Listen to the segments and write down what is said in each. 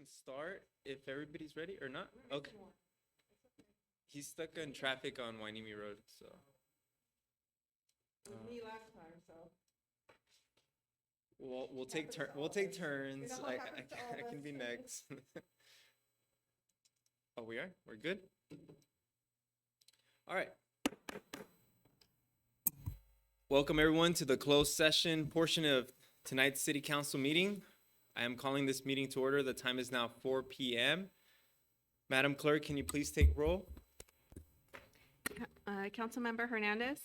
can start if everybody's ready or not. Okay. He's stuck in traffic on Wainimi Road, so. It was me last time, so. We'll take we'll take turns. You know what happens to all I of can us. be next. Oh, we are? We're good? All right. Welcome everyone to the closed session portion of tonight's city council meeting. I am calling this meeting to order. The time is now 4 p.m. Madam Clerk, can you please take roll? Councilmember Hernandez,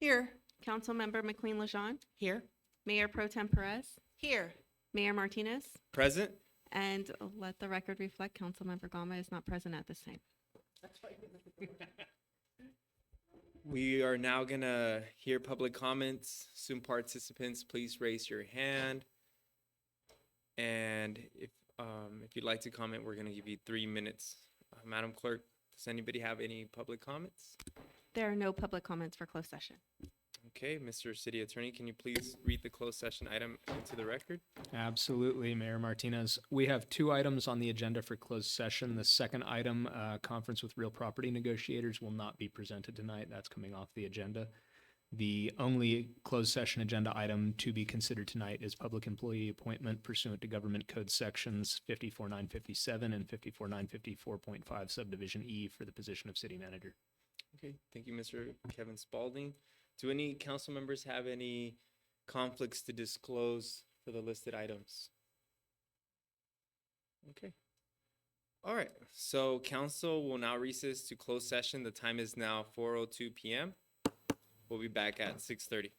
Here. Councilmember McQueen-Lejean, Here. Mayor Pro Tem Perez, Here. Mayor Martinez, Present? and let the record reflect Councilmember Gama is not present at this time. We are now gonna hear public comments. Zoom participants, please raise your hand. And if you'd like to comment, we're gonna give you 3 minutes. Madam Clerk, does anybody have any public comments? There are no public comments for closed session. Okay, Mr. City Attorney, can you please read the closed session item into the record? Absolutely, Mayor Martinez. We have 2 items on the agenda for closed session. The second item, conference with real property negotiators, will not be presented tonight. That's coming off the agenda. The only closed session agenda item to be considered tonight is public employee appointment pursuant to Government Code Sections 54957 and 54954.5 Subdivision E for the position of city manager. Okay, thank you, Mr. Kevin Spalding. Do any council members have any conflicts to disclose for the listed items? Okay. All right, so council will now recess to closed session. The time is now 4:02 p.m. We'll be back at 6:30.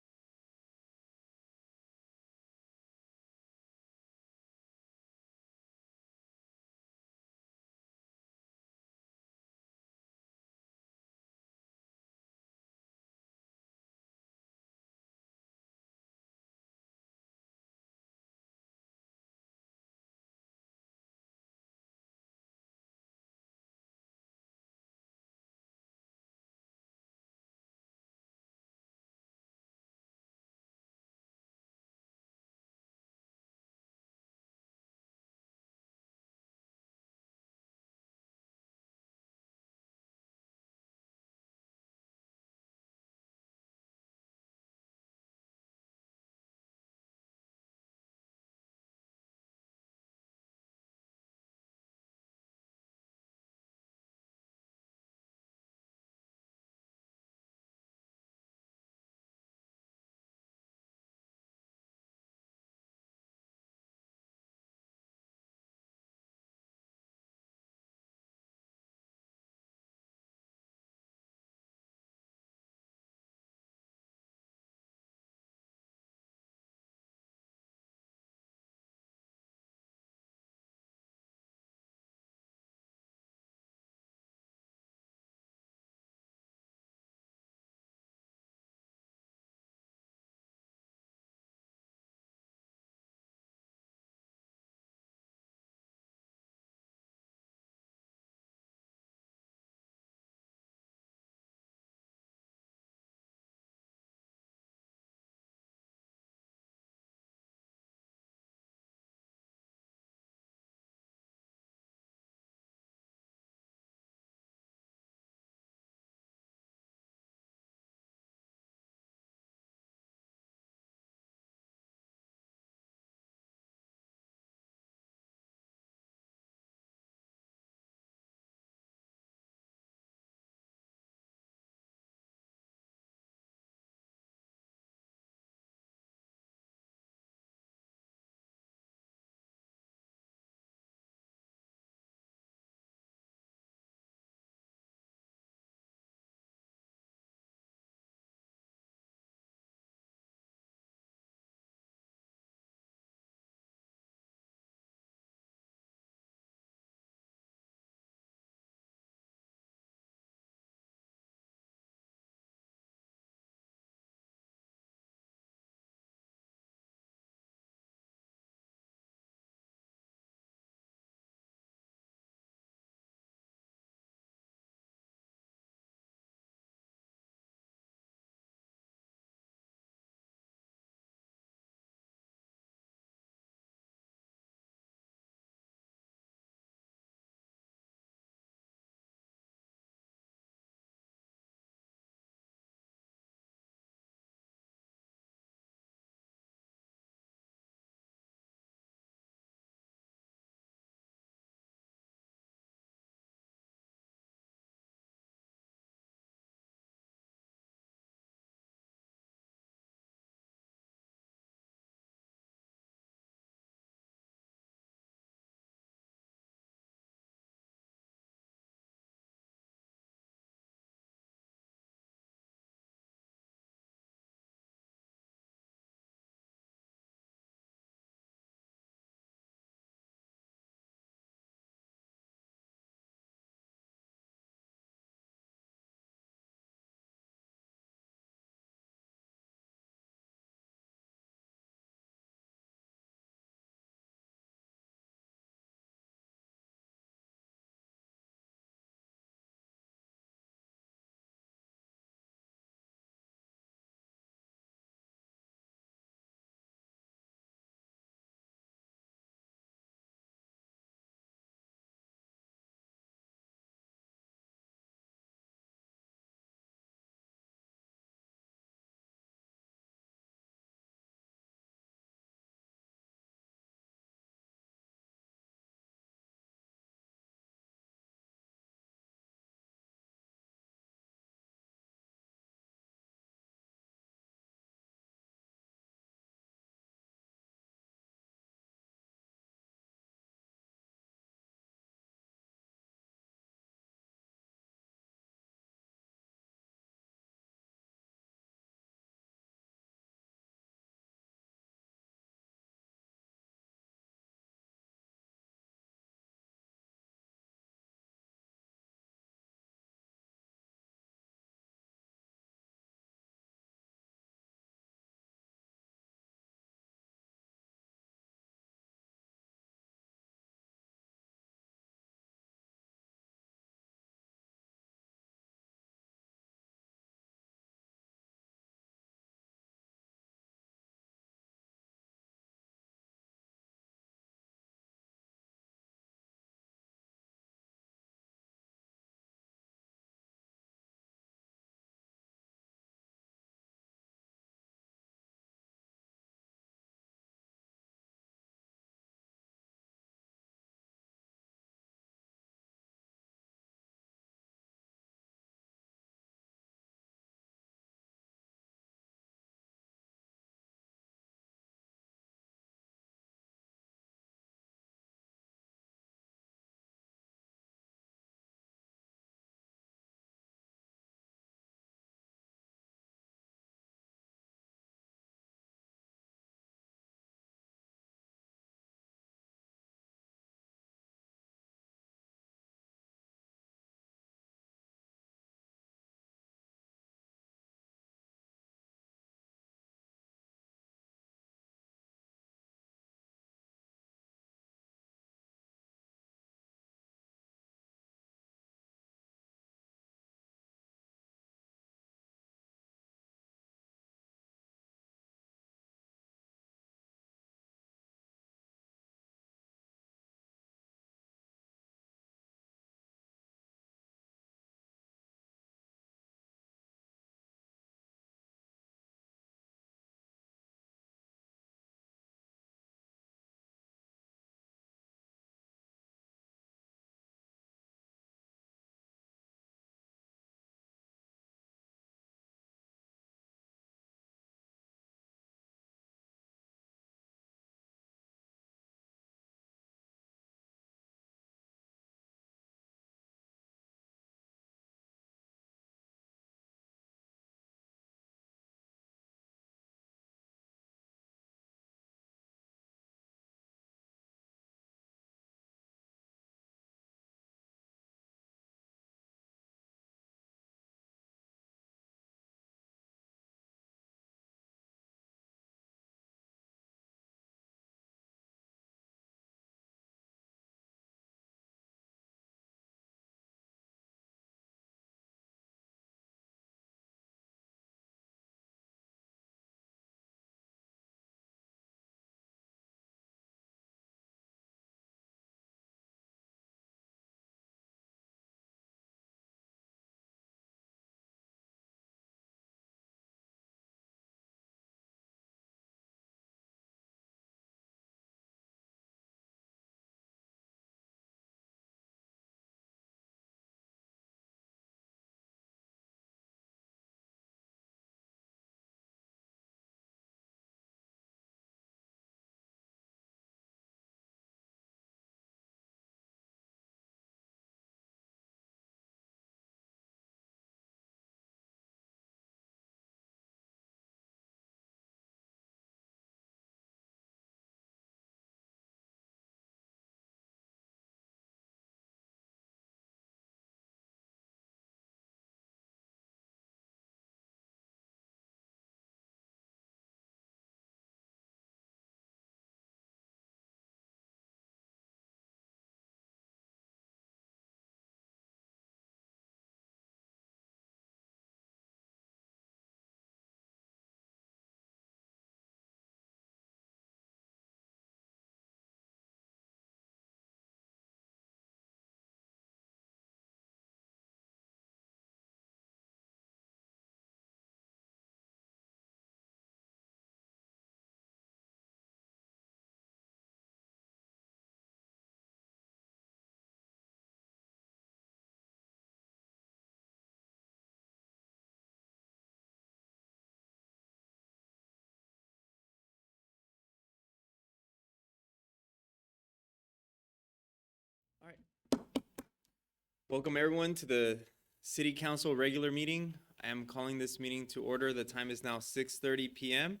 Welcome everyone to the City Council regular meeting. I am calling this meeting to order. The time is now 6:30 p.m.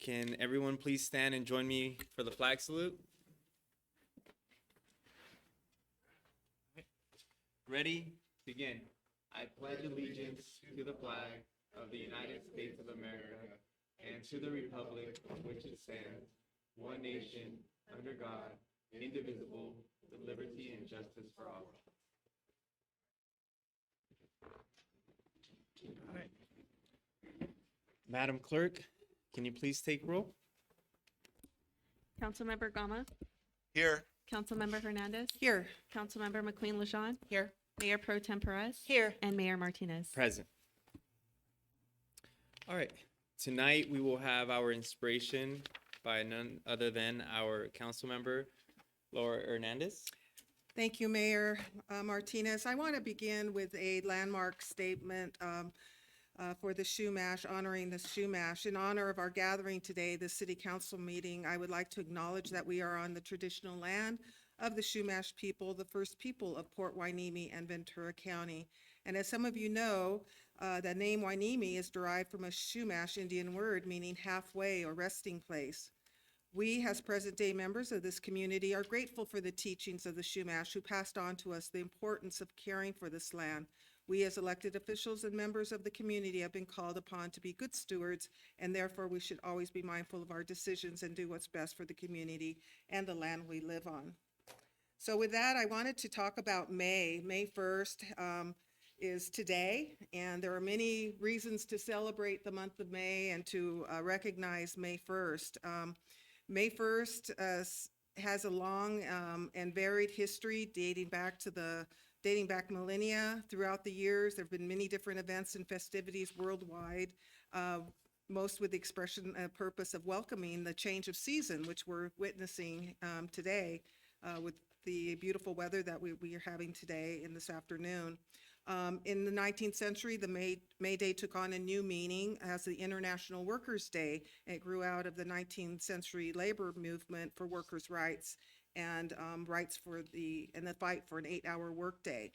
Can everyone please stand and join me for the flag salute? Ready? Begin. I pledge allegiance to the flag of the United States of America and to the republic for which it stands, one nation, under God, indivisible, with liberty and justice for all. All right. Madam Clerk, can you please take roll? Councilmember Gama, Here. Councilmember Hernandez, Here. Councilmember McQueen Lejeune, Here. Mayor Pro Tem Perez, Here. and Mayor Martinez. Present. All right. Tonight, we will have our inspiration by none other than our council member, Laura Hernandez. Thank you, Mayor Martinez. I want to begin with a landmark statement for the Shumash, honoring the Shumash. In honor of our gathering today, the City Council meeting, I would like to acknowledge that we are on the traditional land of the Shumash people, the first people of Port Hueneme and Ventura County. And as some of you know, the name Hueneme is derived from a Shumash Indian word meaning halfway or resting place. We, as present-day members of this community, are grateful for the teachings of the Shumash who passed on to us the importance of caring for this land. We, as elected officials and members of the community, have been called upon to be good stewards, and therefore we should always be mindful of our decisions and do what's best for the community and the land we live on. So with that, I wanted to talk about May. May 1st is today, and there are many reasons to celebrate the month of May and to recognize May 1st. May 1st has a long and varied history dating back millennia. Throughout the years, there have been many different events and festivities worldwide, most with the expression and purpose of welcoming the change of season, which we're witnessing today with the beautiful weather that we are having today in this afternoon. In the 19th century, the May Day took on a new meaning as the International Workers' Day. It grew out of the 19th century labor movement for workers' rights and the fight for an 8-hour workday.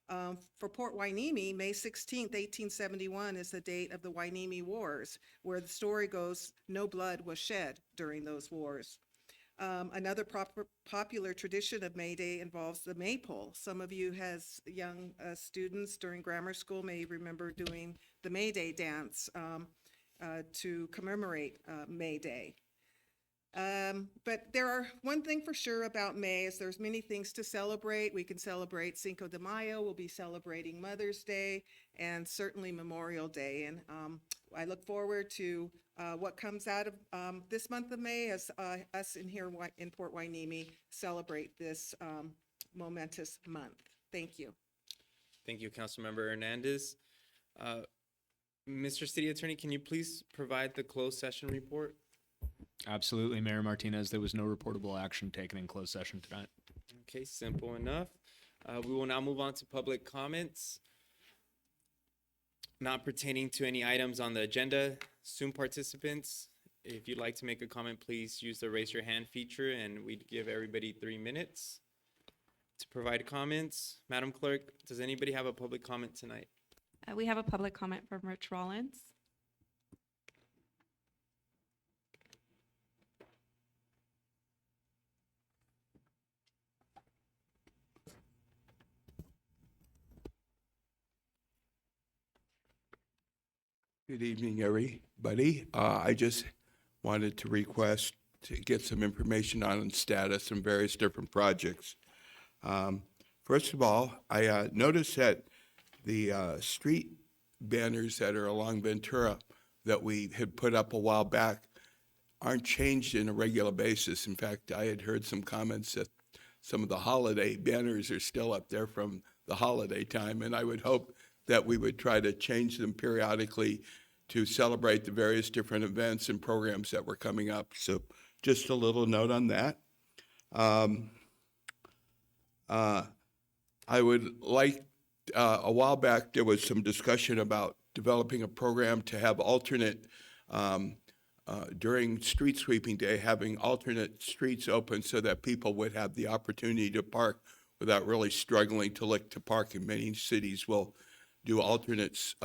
For Port Hueneme, May 16th, 1871 is the date of the Hueneme Wars, where the story goes, no blood was shed during those wars. Another popular tradition of May Day involves the maypole. Some of you as young students during grammar school may remember doing the May Day dance to commemorate May Day. But there are one thing for sure about May is there's many things to celebrate. We can celebrate Cinco de Mayo, we'll be celebrating Mother's Day, and certainly Memorial Day. And I look forward to what comes out of this month of May as us here in Port Hueneme celebrate this momentous month. Thank you. Thank you, Councilmember Hernandez. Mr. City Attorney, can you please provide the closed session report? Absolutely, Mayor Martinez. There was no reportable action taken in closed session tonight. Okay, simple enough. We will now move on to public comments not pertaining to any items on the agenda. Zoom participants, if you'd like to make a comment, please use the raise your hand feature and we'd give everybody 3 minutes to provide comments. Madam Clerk, does anybody have a public comment tonight? We have a public comment from Rich Rollins. Good evening, everybody. I just wanted to request to get some information on status and various different projects. First of all, I noticed that the street banners that are along Ventura that we had put up a while back aren't changed on a regular basis. In fact, I had heard some comments that some of the holiday banners are still up there from the holiday time, and I would hope that we would try to change them periodically to celebrate the various different events and programs that were coming up. So just a little note on that. I would like, a while back, there was some discussion about developing a program to have alternate, during street sweeping day, having alternate streets open so that people would have the opportunity to park without really struggling to look to parking. Many cities will do alternates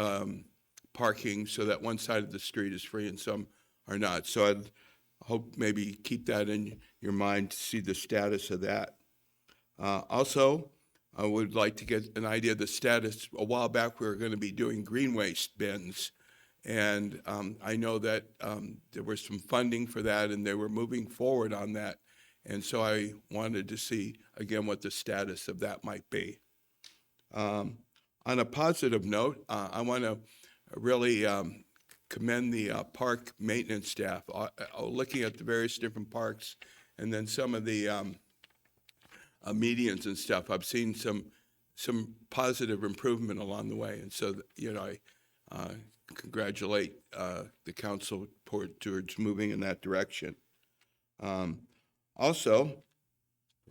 parking so that one side of the street is free and some are not. So I'd hope maybe keep that in your mind to see the status of that. Also, I would like to get an idea of the status. A while back, we were going to be doing green waste bins. And I know that there was some funding for that and they were moving forward on that. And so I wanted to see, again, what the status of that might be. On a positive note, I want to really commend the park maintenance staff, looking at the various different parks and then some of the medians and stuff. I've seen some positive improvement along the way. And so, I congratulate the council towards moving in that direction. Also,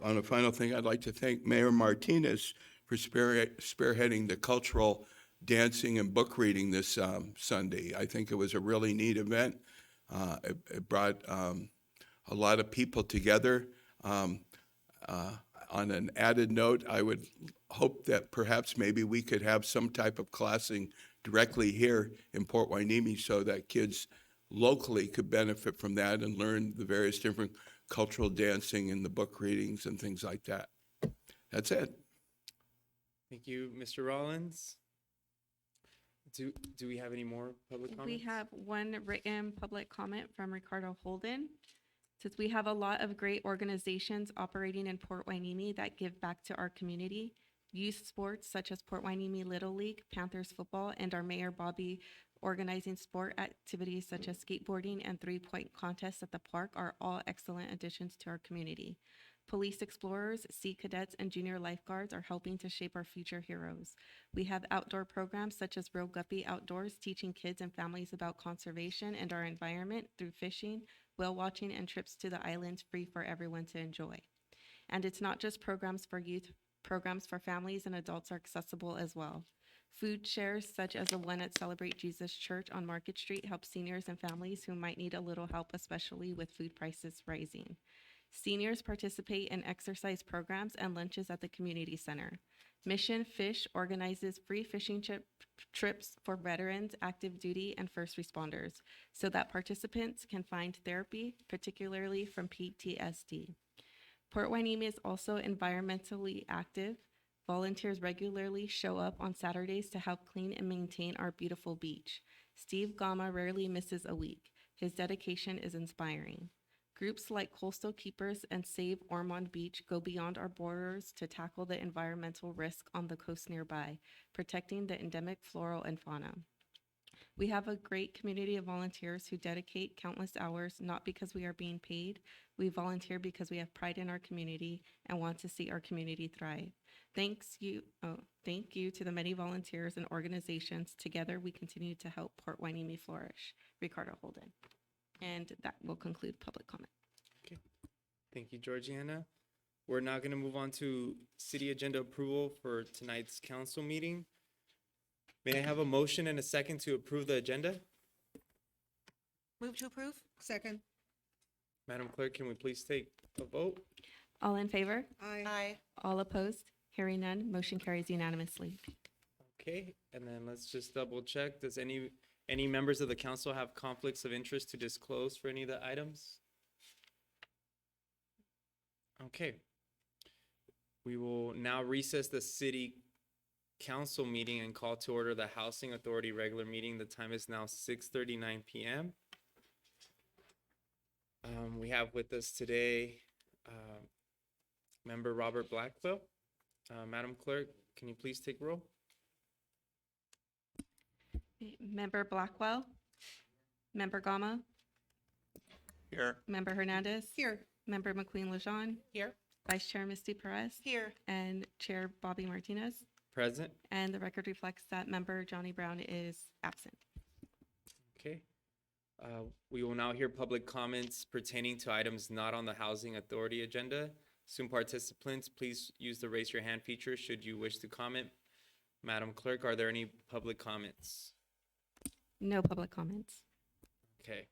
on a final thing, I'd like to thank Mayor Martinez for spearheading the cultural dancing and book reading this Sunday. I think it was a really neat event. It brought a lot of people together. On an added note, I would hope that perhaps maybe we could have some type of classing directly here in Port Hueneme so that kids locally could benefit from that and learn the various different cultural dancing and the book readings and things like that. That's it. Thank you, Mr. Rollins. Do we have any more public comments? We have one written public comment from Ricardo Holden. Says we have a lot of great organizations operating in Port Hueneme that give back to our community. Youth sports such as Port Hueneme Little League, Panthers football, and our Mayor Bobby organizing sport activities such as skateboarding and three-point contests at the park are all excellent additions to our community. Police explorers, sea cadets, and junior lifeguards are helping to shape our future heroes. We have outdoor programs such as Real Guppy Outdoors, teaching kids and families about conservation and our environment through fishing, whale watching, and trips to the islands free for everyone to enjoy. And it's not just programs for youth, programs for families and adults are accessible as well. Food shares such as the one at Celebrate Jesus Church on Market Street help seniors and families who might need a little help, especially with food prices rising. Seniors participate in exercise programs and lunches at the community center. Mission Fish organizes free fishing trips for veterans, active duty, and first responders so that participants can find therapy, particularly from PTSD. Port Hueneme is also environmentally active. Volunteers regularly show up on Saturdays to help clean and maintain our beautiful beach. Steve Gama rarely misses a week. His dedication is inspiring. Groups like Coastal Keepers and Save Ormond Beach go beyond our borders to tackle the environmental risk on the coast nearby, protecting the endemic floral and fauna. We have a great community of volunteers who dedicate countless hours, not because we are being paid. We volunteer because we have pride in our community and want to see our community thrive. Thank you to the many volunteers and organizations. Together, we continue to help Port Hueneme flourish. Ricardo Holden. And that will conclude public comment. Okay. Thank you, Georgiana. We're now going to move on to city agenda approval for tonight's council meeting. May I have a motion and a second to approve the agenda? Move to approve. Second. Madam Clerk, can we please take a vote? All in favor? Aye. All opposed? Hearing none, motion carries unanimously. Okay, and then let's just double check. Does any members of the council have conflicts of interest to disclose for any of the items? Okay. We will now recess the city council meeting and call to order the Housing Authority regular meeting. The time is now 6:39 p.m. We have with us today Member Robert Blackwell. Madam Clerk, can you please take roll? Member Blackwell? Member Gama? Here. Member Hernandez? Here. Member McQueen-Lejeune? Here. Vice Chair Misty Perez? Here. And Chair Bobby Martinez? Present. And the record reflects that Member Johnny Brown is absent. Okay. We will now hear public comments pertaining to items not on the Housing Authority agenda. Zoom participants, please use the raise your hand feature should you wish to comment. Madam Clerk, are there any public comments? No public comments. Okay.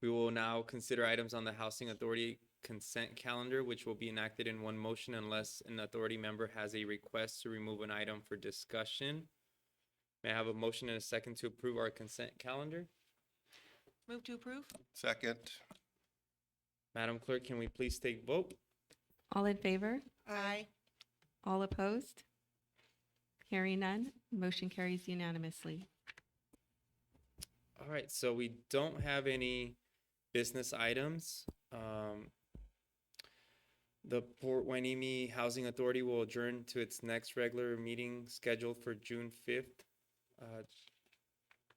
We will now consider items on the Housing Authority consent calendar, which will be enacted in one motion unless an authority member has a request to remove an item for discussion. May I have a motion and a second to approve our consent calendar? Move to approve? Second. Madam Clerk, can we please take vote? All in favor? Aye. All opposed? Hearing none, motion carries unanimously. All right, so we don't have any business items. The Port Hueneme Housing Authority will adjourn to its next regular meeting scheduled for June 5th,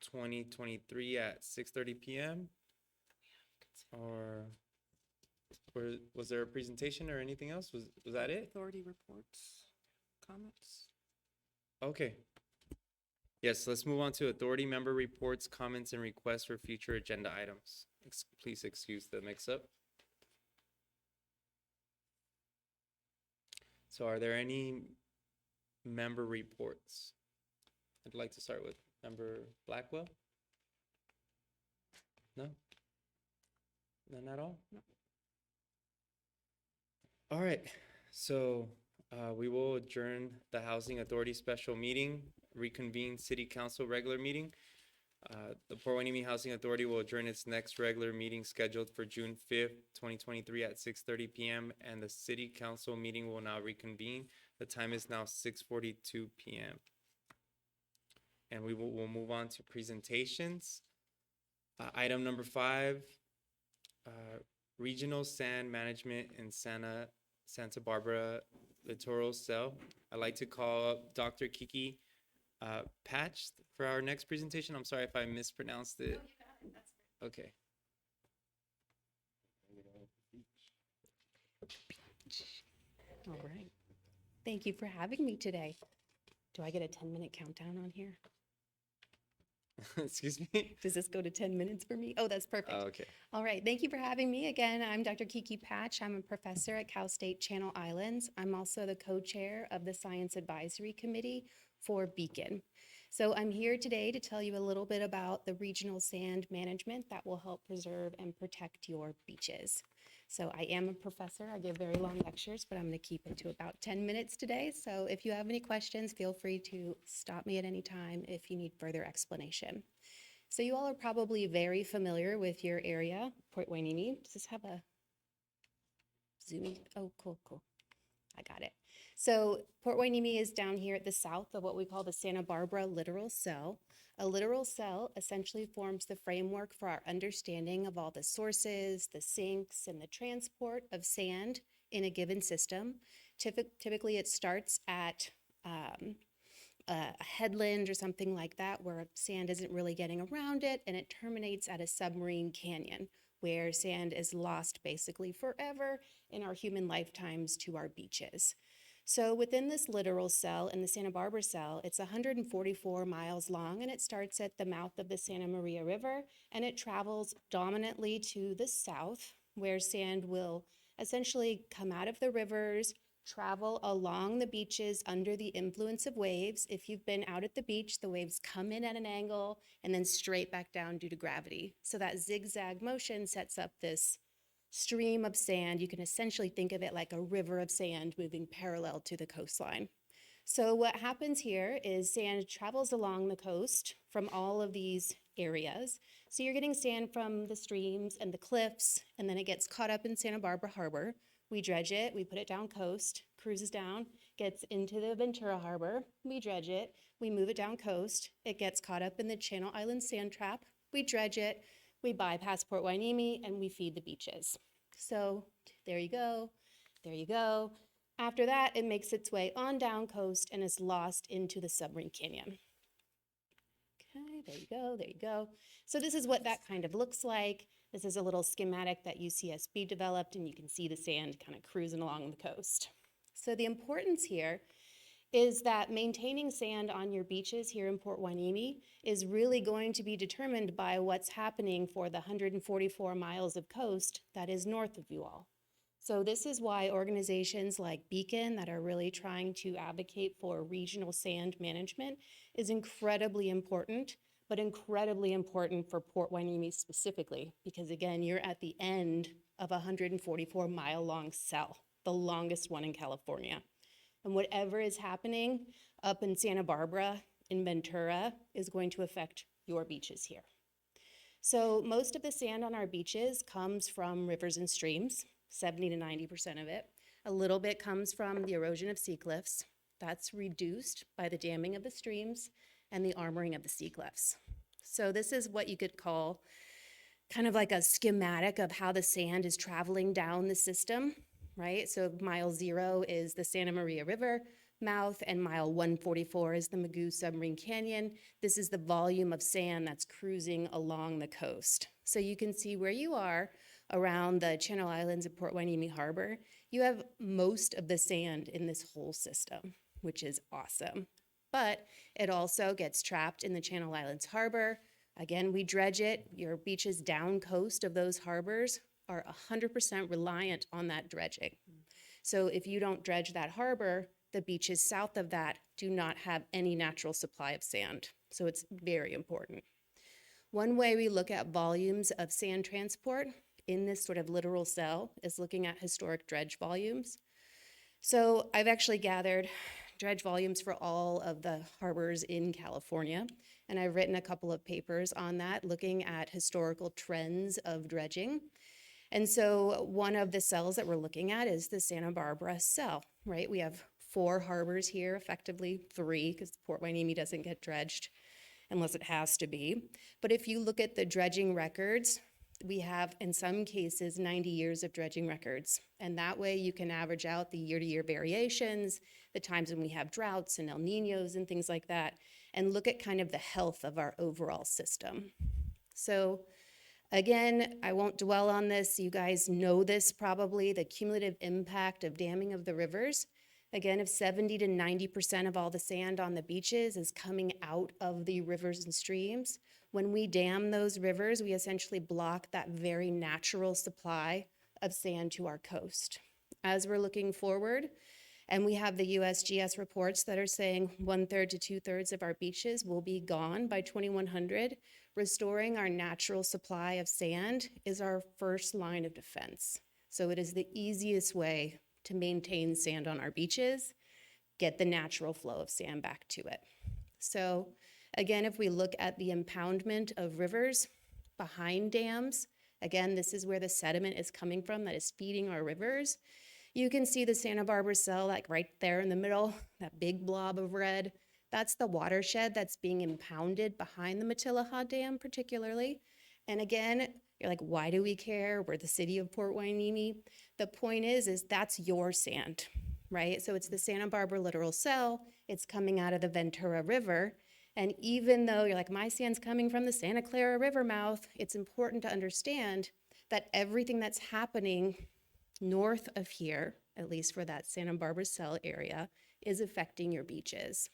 2023 at 6:30 PM. Or was there a presentation or anything else? Was that it? Authority reports, comments? Okay. Yes, let's move on to authority member reports, comments, and requests for future agenda items. Please excuse the mix-up. So are there any member reports? I'd like to start with Member Blackwell. No? None at all? No. All right, so we will adjourn the Housing Authority special meeting, reconvene City Council regular meeting. The Port Hueneme Housing Authority will adjourn its next regular meeting scheduled for June 5th, 2023 at 6:30 PM, and the City Council meeting will now reconvene. The time is now 6:42 PM. And we'll move on to presentations. Item number 5, Regional Sand Management in Santa Barbara Littoral Cell. I'd like to call up Dr. Kiki Patch for our next presentation. I'm sorry if I mispronounced it. Okay. All right. Thank you for having me today. Do I get a 10-minute countdown on here? Excuse me? Does this go to 10 minutes for me? Oh, that's perfect. Okay. All right. Thank you for having me again. I'm Dr. Kiki Patch. I'm a professor at Cal State Channel Islands. I'm also the co-chair of the Science Advisory Committee for Beacon. So I'm here today to tell you a little bit about the regional sand management that will help preserve and protect your beaches. So I am a professor. I give very long lectures, but I'm going to keep it to about 10 minutes today. So if you have any questions, feel free to stop me at any time if you need further explanation. So you all are probably very familiar with your area, Port Hueneme. Does this have a zoomy? Oh, cool. I got it. So Port Hueneme is down here at the south of what we call the Santa Barbara Littoral Cell. A littoral cell essentially forms the framework for our understanding of all the sources, the sinks, and the transport of sand in a given system. Typically, it starts at a headland or something like that where sand isn't really getting around it, and it terminates at a submarine canyon where sand is lost basically forever in our human lifetimes to our beaches. So within this littoral cell in the Santa Barbara cell, it's 144 miles long, and it starts at the mouth of the Santa Maria River, and it travels dominantly to the south, where sand will essentially come out of the rivers, travel along the beaches under the influence of waves. If you've been out at the beach, the waves come in at an angle and then straight back down due to gravity. So that zigzag motion sets up this stream of sand. You can essentially think of it like a river of sand moving parallel to the coastline. So what happens here is sand travels along the coast from all of these areas. So you're getting sand from the streams and the cliffs, and then it gets caught up in Santa Barbara Harbor. We dredge it, we put it down coast, cruises down, gets into the Ventura Harbor, we dredge it, we move it down coast, it gets caught up in the Channel Islands sand trap, we dredge it, we bypass Port Hueneme, and we feed the beaches. So there you go, there you go. After that, it makes its way on down coast and is lost into the submarine canyon. Okay, there you go, there you go. So this is what that kind of looks like. This is a little schematic that UCSB developed, and you can see the sand kind of cruising along the coast. So the importance here is that maintaining sand on your beaches here in Port Hueneme is really going to be determined by what's happening for the 144 miles of coast that is north of you all. So this is why organizations like Beacon that are really trying to advocate for regional sand management is incredibly important, but incredibly important for Port Hueneme specifically, because again, you're at the end of a 144-mile-long cell, the longest one in California. And whatever is happening up in Santa Barbara, in Ventura, is going to affect your beaches here. So most of the sand on our beaches comes from rivers and streams, 70 to 90% of it. A little bit comes from the erosion of sea cliffs. That's reduced by the damming of the streams and the armoring of the sea cliffs. So this is what you could call kind of like a schematic of how the sand is traveling down the system, right? So mile 0 is the Santa Maria River mouth, and mile 144 is the Mugu Submarine Canyon. This is the volume of sand that's cruising along the coast. So you can see where you are around the Channel Islands of Port Hueneme Harbor. You have most of the sand in this whole system, which is awesome. But it also gets trapped in the Channel Islands Harbor. Again, we dredge it. Your beaches down coast of those harbors are 100% reliant on that dredging. So if you don't dredge that harbor, the beaches south of that do not have any natural supply of sand. So it's very important. One way we look at volumes of sand transport in this sort of literal cell is looking at historic dredge volumes. So I've actually gathered dredge volumes for all of the harbors in California, and I've written a couple of papers on that, looking at historical trends of dredging. And so one of the cells that we're looking at is the Santa Barbara cell, right? We have 4 harbors here, effectively 3, because Port Hueneme doesn't get dredged unless it has to be. But if you look at the dredging records, we have, in some cases, 90 years of dredging records. And that way you can average out the year-to-year variations, the times when we have droughts and El Niños and things like that, and look at kind of the health of our overall system. So again, I won't dwell on this. You guys know this probably, the cumulative impact of damming of the rivers. Again, if 70 to 90% of all the sand on the beaches is coming out of the rivers and streams, when we dam those rivers, we essentially block that very natural supply of sand to our coast. As we're looking forward, and we have the USGS reports that are saying 1/3 to 2/3 of our beaches will be gone by 2100, restoring our natural supply of sand is our first line of defense. So it is the easiest way to maintain sand on our beaches, get the natural flow of sand back to it. So again, if we look at the impoundment of rivers behind dams, again, this is where the sediment is coming from that is feeding our rivers. You can see the Santa Barbara cell, like right there in the middle, that big blob of red. That's the watershed that's being impounded behind the Matilaha Dam particularly. And again, you're like, why do we care? We're the city of Port Hueneme. The point is that's your sand, right? So it's the Santa Barbara littoral cell. It's coming out of the Ventura River. And even though you're like, my sand's coming from the Santa Clara River mouth, it's important to understand that everything that's happening north of here, at least for that Santa Barbara cell area, is affecting your beaches.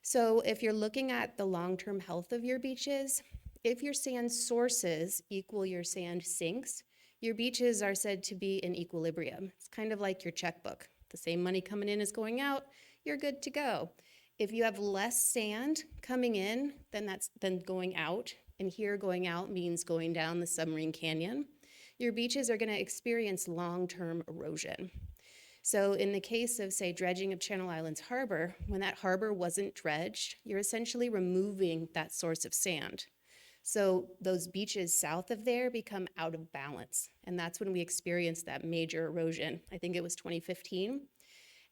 So if you're looking at the long-term health of your beaches, if your sand sources equal your sand sinks, your beaches are said to be in equilibrium. It's kind of like your checkbook. The same money coming in is going out, you're good to go. If you have less sand coming in than going out, and here going out means going down the submarine canyon, your beaches are going to experience long-term erosion. So in the case of, say, dredging of Channel Islands Harbor, when that harbor wasn't dredged, you're essentially removing that source of sand. So those beaches south of there become out of balance. And that's when we experienced that major erosion. I think it was 2015.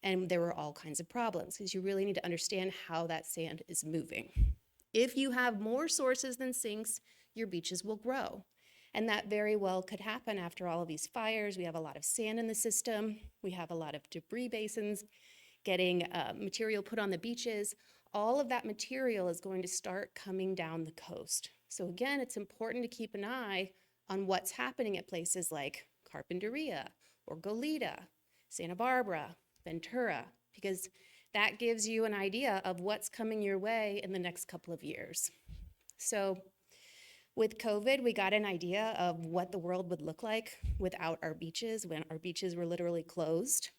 And there were all kinds of problems because you really need to understand how that sand is moving. If you have more sources than sinks, your beaches will grow. And that very well could happen after all of these fires. We have a lot of sand in the system. We have a lot of debris basins getting material put on the beaches. All of that material is going to start coming down the coast. So again, it's important to keep an eye on what's happening at places like Carpinteria or Goleta, Santa Barbara, Ventura, because that gives you an idea of what's coming your way in the next couple of years. So with COVID, we got an idea of what the world would look like without our beaches, when our beaches were literally closed.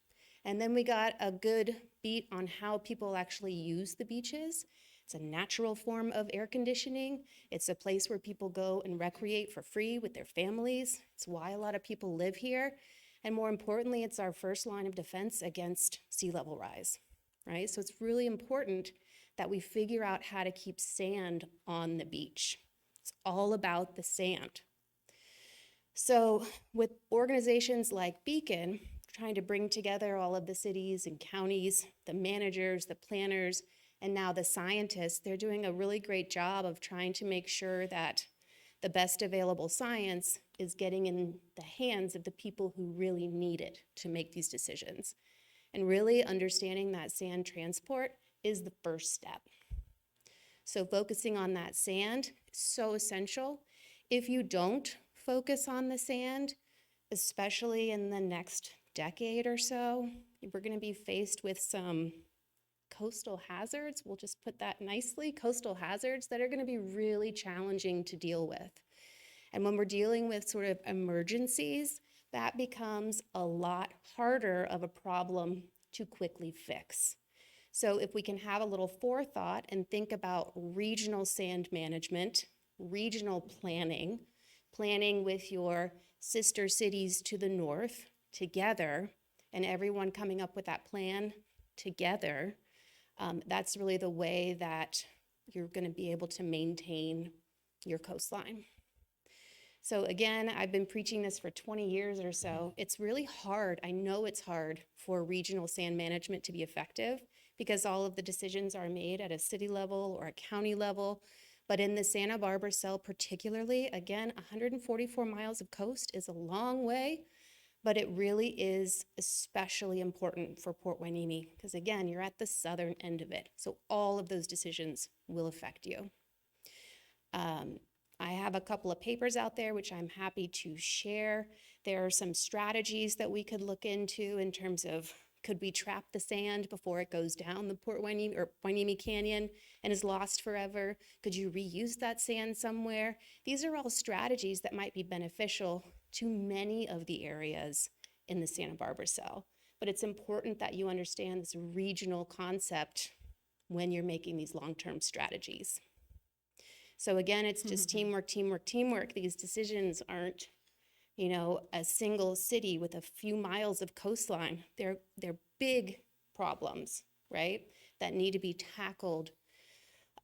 And then we got a good beat on how people actually use the beaches. It's a natural form of air conditioning. It's a place where people go and recreate for free with their families. It's why a lot of people live here. And more importantly, it's our first line of defense against sea level rise, right? So it's really important that we figure out how to keep sand on the beach. It's all about the sand. So with organizations like Beacon, trying to bring together all of the cities and counties, the managers, the planners, and now the scientists, they're doing a really great job of trying to make sure that the best available science is getting in the hands of the people who really need it to make these decisions. And really understanding that sand transport is the first step. So focusing on that sand is so essential. If you don't focus on the sand, especially in the next decade or so, we're going to be faced with some coastal hazards. We'll just put that nicely, coastal hazards that are going to be really challenging to deal with. And when we're dealing with sort of emergencies, that becomes a lot harder of a problem to quickly fix. So if we can have a little forethought and think about regional sand management, regional planning, planning with your sister cities to the north together, and everyone coming up with that plan together, that's really the way that you're going to be able to maintain your coastline. So again, I've been preaching this for 20 years or so. It's really hard. I know it's hard for regional sand management to be effective because all of the decisions are made at a city level or a county level. But in the Santa Barbara cell particularly, again, 144 miles of coast is a long way, but it really is especially important for Port Hueneme because again, you're at the southern end of it. So all of those decisions will affect you. I have a couple of papers out there which I'm happy to share. There are some strategies that we could look into in terms of could we trap the sand before it goes down the Port Hueneme or Hueneme Canyon and is lost forever? Could you reuse that sand somewhere? These are all strategies that might be beneficial to many of the areas in the Santa Barbara cell. But it's important that you understand this regional concept when you're making these long-term strategies. So again, it's just teamwork, teamwork, teamwork. These decisions aren't, you know, a single city with a few miles of coastline. They're big problems, right, that need to be tackled,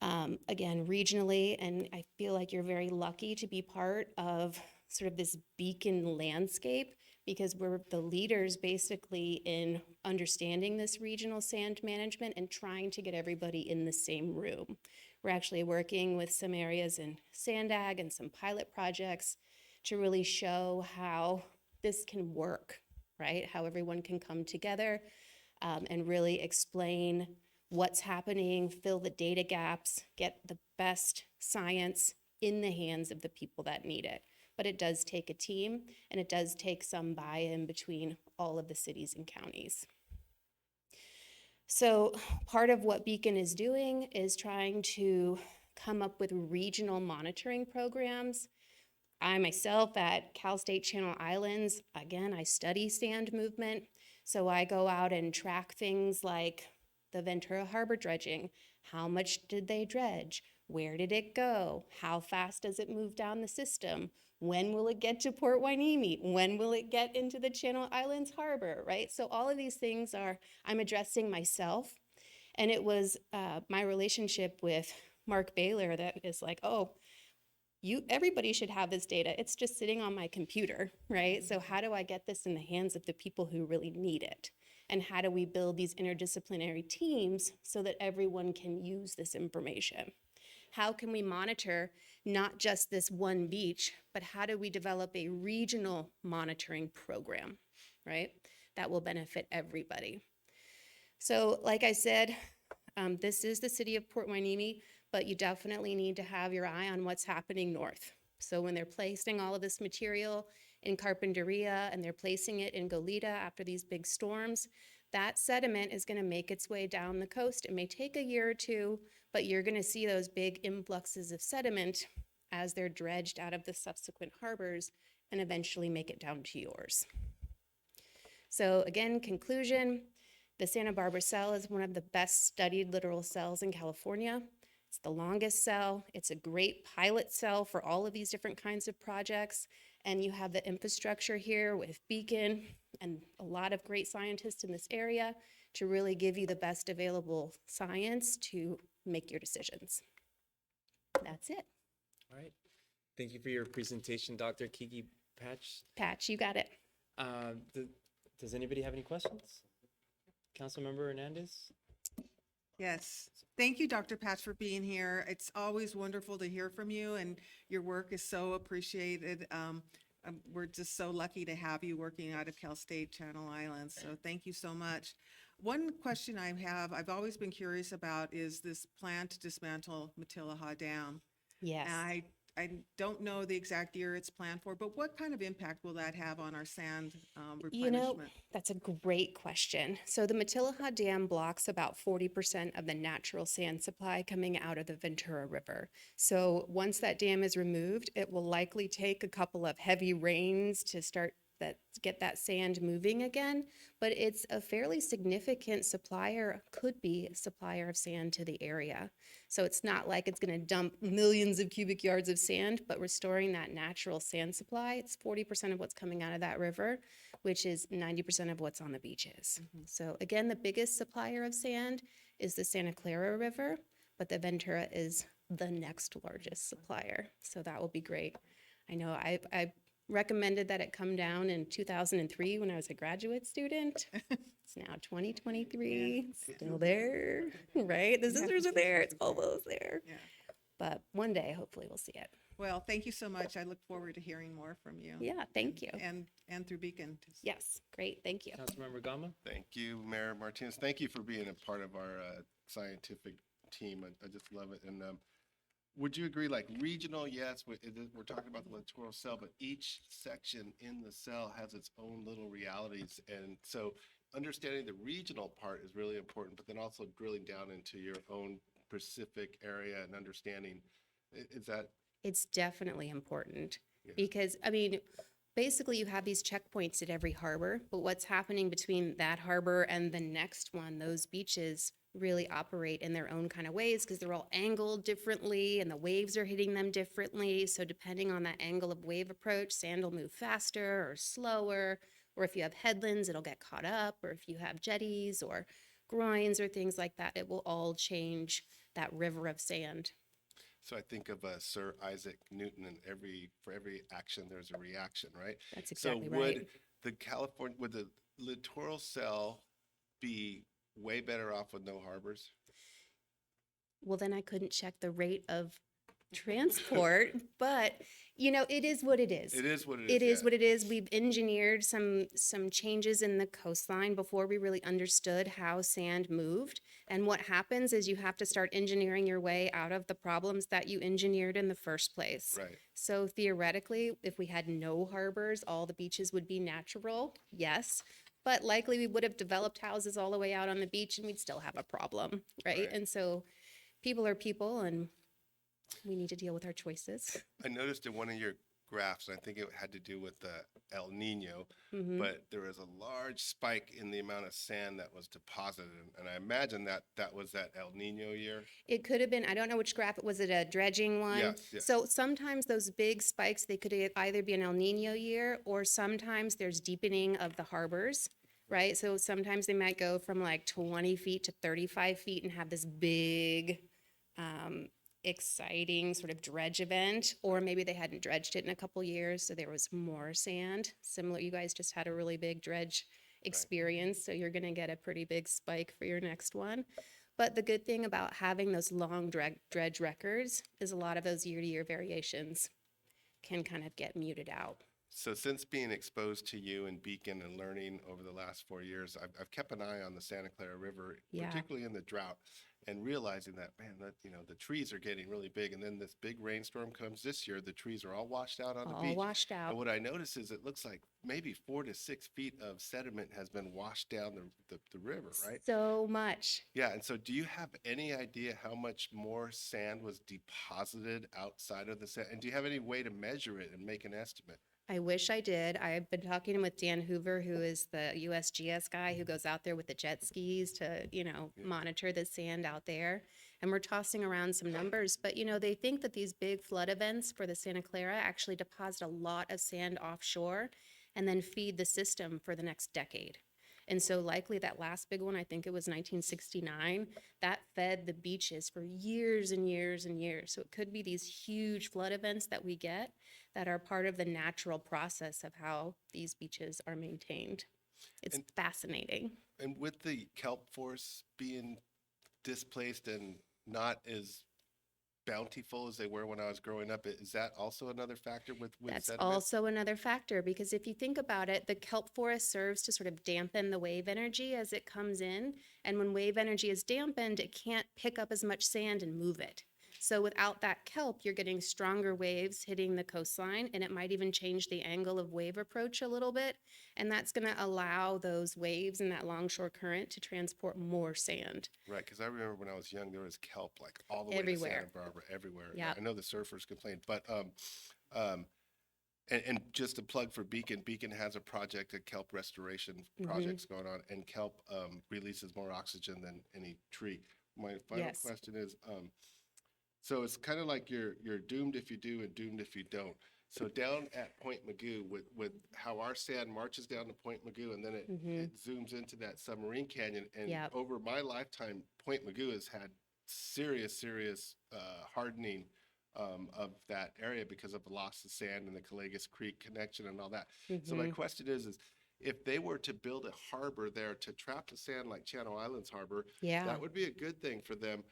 again, regionally. And I feel like you're very lucky to be part of sort of this Beacon landscape because we're the leaders basically in understanding this regional sand management and trying to get everybody in the same room. We're actually working with some areas in Sandag and some pilot projects to really show how this can work, right? How everyone can come together and really explain what's happening, fill the data gaps, get the best science in the hands of the people that need it. But it does take a team, and it does take some buy-in between all of the cities and counties. So part of what Beacon is doing is trying to come up with regional monitoring programs. I myself at Cal State Channel Islands, again, I study sand movement. So I go out and track things like the Ventura Harbor dredging. How much did they dredge? Where did it go? How fast does it move down the system? When will it get to Port Hueneme? When will it get into the Channel Islands Harbor, right? So all of these things I'm addressing myself. And it was my relationship with Mark Baylor that is like, oh, everybody should have this data. It's just sitting on my computer, right? So how do I get this in the hands of the people who really need it? And how do we build these interdisciplinary teams so that everyone can use this information? How can we monitor not just this one beach, but how do we develop a regional monitoring program, right? That will benefit everybody. So like I said, this is the city of Port Hueneme, but you definitely need to have your eye on what's happening north. So when they're placing all of this material in Carpinteria and they're placing it in Goleta after these big storms, that sediment is going to make its way down the coast. It may take a year or two, but you're going to see those big influxes of sediment as they're dredged out of the subsequent harbors and eventually make it down to yours. So again, conclusion, the Santa Barbara cell is one of the best studied littoral cells in California. It's the longest cell. It's a great pilot cell for all of these different kinds of projects. And you have the infrastructure here with Beacon and a lot of great scientists in this area to really give you the best available science to make your decisions. That's it. All right. Thank you for your presentation, Dr. Kiki Patch. Patch, you got it. Does anybody have any questions? Councilmember Hernandez? Yes. Thank you, Dr. Patch, for being here. It's always wonderful to hear from you, and your work is so appreciated. We're just so lucky to have you working out of Cal State Channel Islands, so thank you so much. One question I have, I've always been curious about, is this plan to dismantle Matilaha Dam. Yes. And I don't know the exact year it's planned for, but what kind of impact will that have on our sand You know, replenishment? that's a great question. So the Matilaha Dam blocks about 40% of the natural sand supply coming out of the Ventura River. So once that dam is removed, it will likely take a couple of heavy rains to get that sand moving again, but it's a fairly significant supplier, could be a supplier of sand to the area. So it's not like it's going to dump millions of cubic yards of sand, but restoring that natural sand supply, it's 40% of what's coming out of that river, which is 90% of what's on the beaches. So again, the biggest supplier of sand is the Santa Clara River, but the Ventura is the next largest supplier. So that will be great. I know I recommended that it come down in 2003 when I was a graduate student. It's now 2023, still there, right? The scissors are there, it's almost there. Yeah. But one day, hopefully we'll see it. Well, thank you so much. I look forward to hearing more from you. Yeah, thank you. And through Beacon. Yes, great, thank you. Councilmember Gama? Thank you, Mayor Martinez. Thank you for being a part of our scientific team. I just love it. And would you agree, like regional, yes, we're talking about the littoral cell, but each section in the cell has its own little realities. And so understanding the regional part is really important, but then also drilling down into your own specific area and understanding, is that? It's definitely important Yeah. because, I mean, basically you have these checkpoints at every harbor, but what's happening between that harbor and the next one, those beaches really operate in their own kind of ways because they're all angled differently and the waves are hitting them differently. So depending on that angle of wave approach, sand will move faster or slower, or if you have headlands, it'll get caught up, or if you have jetties or groins or things like that, it will all change that river of sand. So I think of Sir Isaac Newton, and for every action, there's a reaction, right? That's exactly So right. would the littoral cell be way better off with no harbors? Well, then I couldn't check the rate of transport, but you know, it is what it is. It is what it is. It is yeah. what it is. We've engineered some changes in the coastline before we really understood how sand moved. And what happens is you have to start engineering your way out of the problems that you engineered in the first place. Right. So theoretically, if we had no harbors, all the beaches would be natural, yes. But likely we would have developed houses all the way out on the beach and we'd still have a problem, right? Right. And so people are people and we need to deal with our choices. I noticed in one of your graphs, and I think it had to do with the El Nino, Mhm. but there was a large spike in the amount of sand that was deposited. And I imagine that was that El Nino year. It could have been, I don't know which graph, was it a dredging one? Yes, yes. So sometimes those big spikes, they could either be an El Nino year or sometimes there's deepening of the harbors, right? So sometimes they might go from like 20 feet to 35 feet and have this big, exciting sort of dredge event, or maybe they hadn't dredged it in a couple years, so there was more sand. Similar, you guys just had a really big dredge experience, so you're gonna get a pretty big spike for your next one. But the good thing about having those long dredge records is a lot of those year-to-year variations can kind of get muted out. So since being exposed to you and Beacon and learning over the last 4 years, I've kept an eye on the Santa Clara River, Yeah. particularly in the drought, and realizing that, man, that, the trees are getting really big. And then this big rainstorm comes this year, the trees are all washed out on the All beach. washed out. And what I notice is it looks like maybe 4 to 6 feet of sediment has been washed down the river, right? So much. Yeah, and so do you have any idea how much more sand was deposited outside of the sand? And do you have any way to measure it and make an estimate? I wish I did. I've been talking with Dan Hoover, who is the USGS guy who goes out there with the jet skis to, monitor the sand out there. And we're tossing around some numbers, but they think that these big flood events for the Santa Clara actually deposit a lot of sand offshore and then feed the system for the next decade. And so likely that last big one, I think it was 1969, that fed the beaches for years and years and years. So it could be these huge flood events that we get that are part of the natural process of how these beaches are maintained. It's fascinating. And with the kelp forest being displaced and not as bountiful as they were when I was growing up, is that also another factor with That's sediment? also another factor, because if you think about it, the kelp forest serves to sort of dampen the wave energy as it comes in. And when wave energy is dampened, it can't pick up as much sand and move it. So without that kelp, you're getting stronger waves hitting the coastline, and it might even change the angle of wave approach a little bit. And that's going to allow those waves and that longshore current to transport more sand. Right, because I remember when I was young, there was kelp like all the way to Everywhere. Santa Barbara, everywhere. Yep. I know the surfers complained, but and just a plug for Beacon. Beacon has a project, a kelp restoration projects going on, and kelp releases more oxygen than any tree. My final Yes. question is, so it's kind of like you're doomed if you do and doomed if you don't. So down at Point Magoo, with how our sand marches down to Point Magoo and then it zooms into that submarine canyon, and Yep. over my lifetime, Point Magoo has had serious hardening of that area because of the loss of sand and the Calegas Creek connection and all that. So my question is if they were to build a harbor there to trap the sand like Channel Islands Harbor, Yeah. that would be a good thing for them.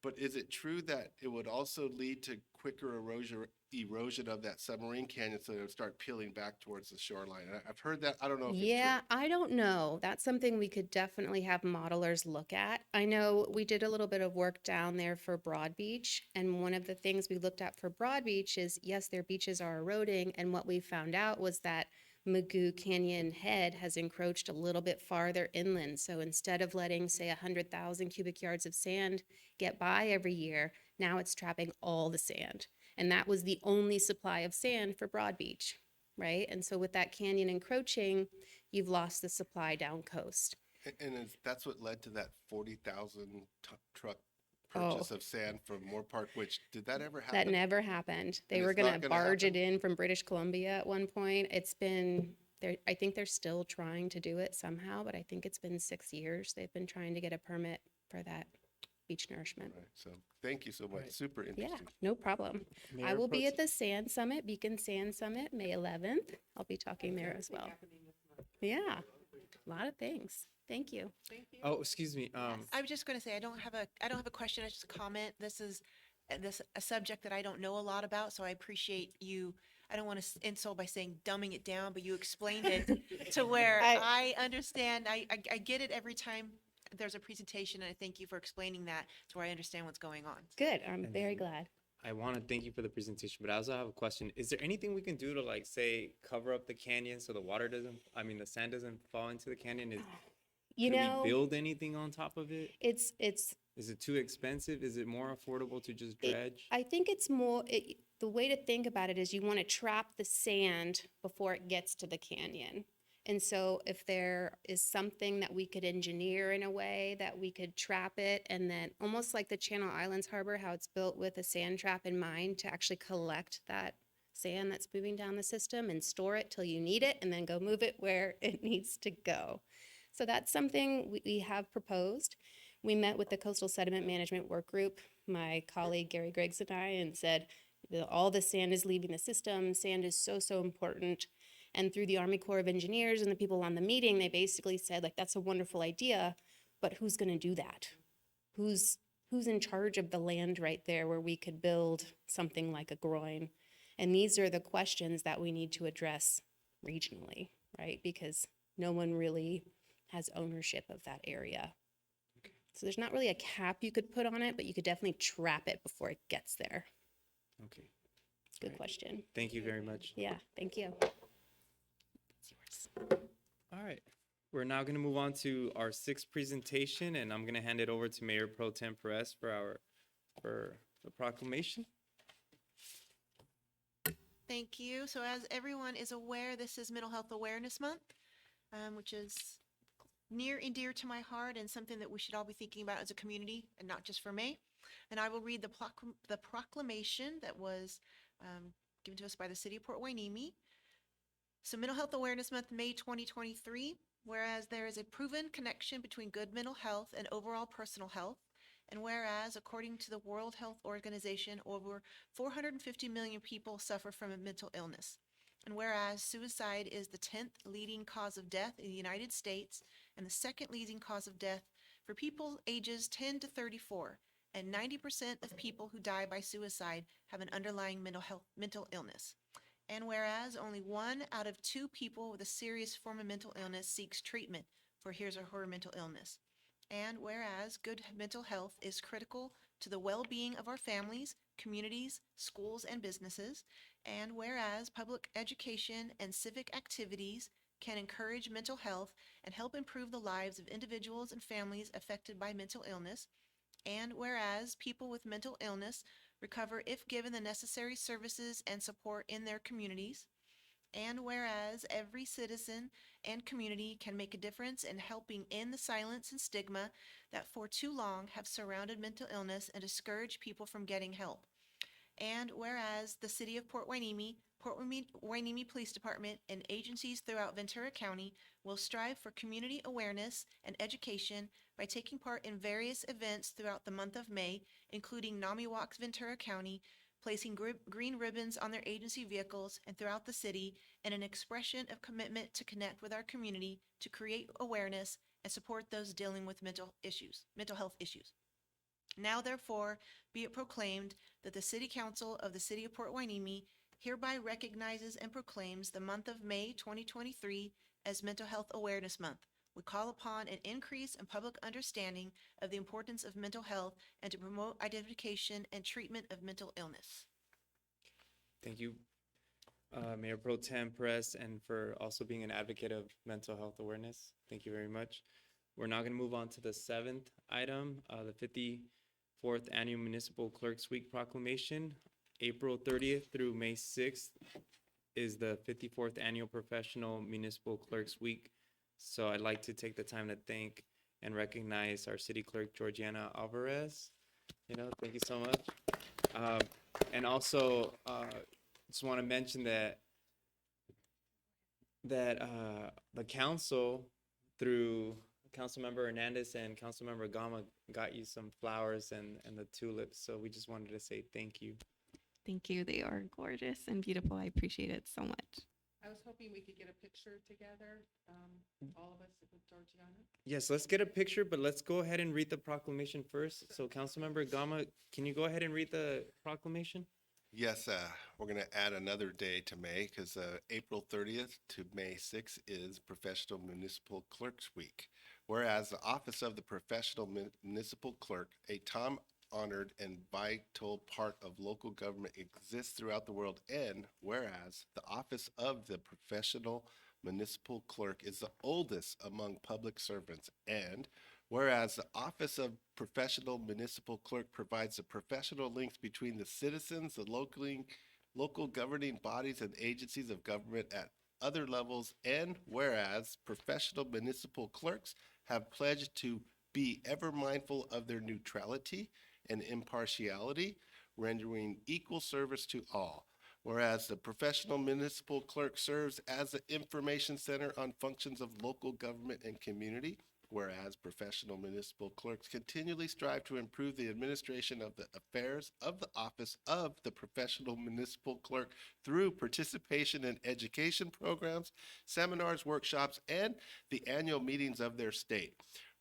But is it true that it would also lead to quicker erosion of that submarine canyon, so it would start peeling back towards the shoreline? And I've heard that. I don't know if Yeah, it's true. I don't know. That's something we could definitely have modelers look at. I know we did a little bit of work down there for Broad Beach, and one of the things we looked at for Broad Beach is, yes, their beaches are eroding, and what we found out was that Magoo Canyon head has encroached a little bit farther inland. So instead of letting, say, 100,000 cubic yards of sand get by every year, now it's trapping all the sand. And that was the only supply of sand for Broad Beach, right? And so with that canyon encroaching, you've lost the supply down coast. And that's what led to that 40,000 truck Oh. purchase of sand from Moore Park, which, did that ever happen? That never happened. They And were it's not going to gonna barge it happen? in from British Columbia at one point. It's been, I think they're still trying to do it somehow, but I think it's been 6 years. They've been trying to get a permit for that beach nourishment. Right, so thank you so much. Super Yeah, interesting. no problem. I Mayor will Pro be at the Sand Summit, Beacon Sand Summit, May 11th. I'll be talking there as well. Yeah, a lot of things. Thank you. Oh, excuse me. I was just going to say, I don't have a question, it's just a comment. This is a subject that I don't know a lot about, so I appreciate you. I don't want to insult by saying dumbing it down, but you explained it to where I understand. I get it every time there's a presentation, and I thank you for explaining that to where I understand what's going on. Good, I'm very glad. I want to thank you for the presentation, but I also have a question. Is there anything we can do to, like, say, cover up the canyon so the water doesn't, I mean, the sand doesn't fall into the canyon? You Can know, we build anything on top of it? it's Is it too expensive? Is it more affordable to just dredge? I think it's more, the way to think about it is you want to trap the sand before it gets to the canyon. And so if there is something that we could engineer in a way that we could trap it, and then almost like the Channel Islands Harbor, how it's built with a sand trap in mind to actually collect that sand that's moving down the system and store it till you need it, and then go move it where it needs to go. So that's something we have proposed. We met with the Coastal Sediment Management Work Group, my colleague Gary Griggs and I, and said, all the sand is leaving the system. Sand is so, so important. And through the Army Corps of Engineers and the people on the meeting, they basically said, like, that's a wonderful idea, but who's going to do that? Who's in charge of the land right there where we could build something like a groin? And these are the questions that we need to address regionally, right? Because no one really has ownership of that area. So there's not really a cap you could put on it, but you could definitely trap it before it gets there. Okay. Good Right. question. Thank you very much. Yeah, thank you. It's yours. All right. We're now going to move on to our sixth presentation, and I'm going to hand it over to Mayor Pro Tem Perez for the proclamation. Thank you. So as everyone is aware, this is Mental Health Awareness Month, which is near and dear to my heart and something that we should all be thinking about as a community and not just for May. And I will read the proclamation that was given to us by the City of Port Hueneme. So Mental Health Awareness Month, May 2023, whereas there is a proven connection between good mental health and overall personal health, and whereas, according to the World Health Organization, over 450 million people suffer from a mental illness. And whereas suicide is the 10th leading cause of death in the United States and the second leading cause of death for people ages 10 to 34, and 90% of people who die by suicide have an underlying mental illness. And whereas only 1 out of 2 people with a serious form of mental illness seeks treatment for his or her mental illness. And whereas good mental health is critical to the well-being of our families, communities, schools, and businesses. And whereas public education and civic activities can encourage mental health and help improve the lives of individuals and families affected by mental illness. And whereas people with mental illness recover if given the necessary services and support in their communities. And whereas every citizen and community can make a difference in helping end the silence and stigma that for too long have surrounded mental illness and discouraged people from getting help. And whereas the City of Port Hueneme Police Department, and agencies throughout Ventura County will strive for community awareness and education by taking part in various events throughout the month of May, including NAMI Walks Ventura County, placing green ribbons on their agency vehicles and throughout the city in an expression of commitment to connect with our community, to create awareness and support those dealing with mental health issues. Now therefore be it proclaimed that the City Council of the City of Port Hueneme hereby recognizes and proclaims the month of May 2023 as Mental Health Awareness Month. We call upon an increase in public understanding of the importance of mental health and to promote identification and treatment of mental illness. Thank you, Mayor Pro Tem Perez, and for also being an advocate of mental health awareness. Thank you very much. We're now going to move on to the 7th item, the 54th Annual Municipal Clerks Week Proclamation. April 30th through May 6th is the 54th Annual Professional Municipal Clerks Week. So I'd like to take the time to thank and recognize our City Clerk, Georgiana Alvarez. Thank you so much. And also, just want to mention that the council, through Councilmember Hernandez and Councilmember Gama, got you some flowers and the tulips. So we just wanted to say thank you. Thank you. They are gorgeous and beautiful. I appreciate it so much. I was hoping we could get a picture together, all of us with Georgiana. Yes, let's get a picture, but let's go ahead and read the proclamation first. So Councilmember Gama, can you go ahead and read the proclamation? Yes, we're going to add another day to May because April 30th to May 6th is Professional Municipal Clerks Week. Whereas the Office of the Professional Municipal Clerk, a time-honored and vital part of local government, exists throughout the world, and whereas the Office of the Professional Municipal Clerk is the oldest among public servants, and whereas the Office of Professional Municipal Clerk provides the professional links between the citizens, the local governing bodies and agencies of government at other levels, and whereas professional municipal clerks have pledged to be ever mindful of their neutrality and impartiality, rendering equal service to all. Whereas the professional municipal clerk serves as the information center on functions of local government and community, whereas professional municipal clerks continually strive to improve the administration of the affairs of the office of the professional municipal clerk through participation in education programs, seminars, workshops, and the annual meetings of their state,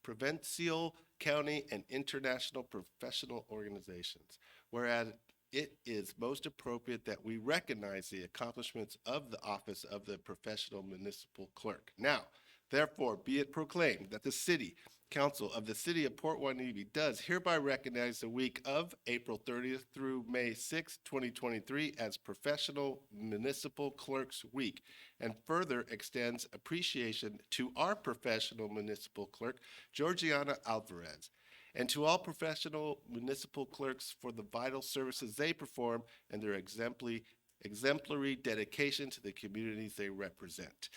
provincial, county, and international professional organizations. Whereas it is most appropriate that we recognize the accomplishments of the office of the professional municipal clerk. Now, therefore, be it proclaimed that the City Council of the City of Port Hueneme does hereby recognize the week of April 30th through May 6th, 2023 as Professional Municipal Clerks Week, and further extends appreciation to our professional municipal clerk, Georgiana Alvarez, and to all professional municipal clerks for the vital services they perform and their exemplary exemplary dedication to the communities they represent.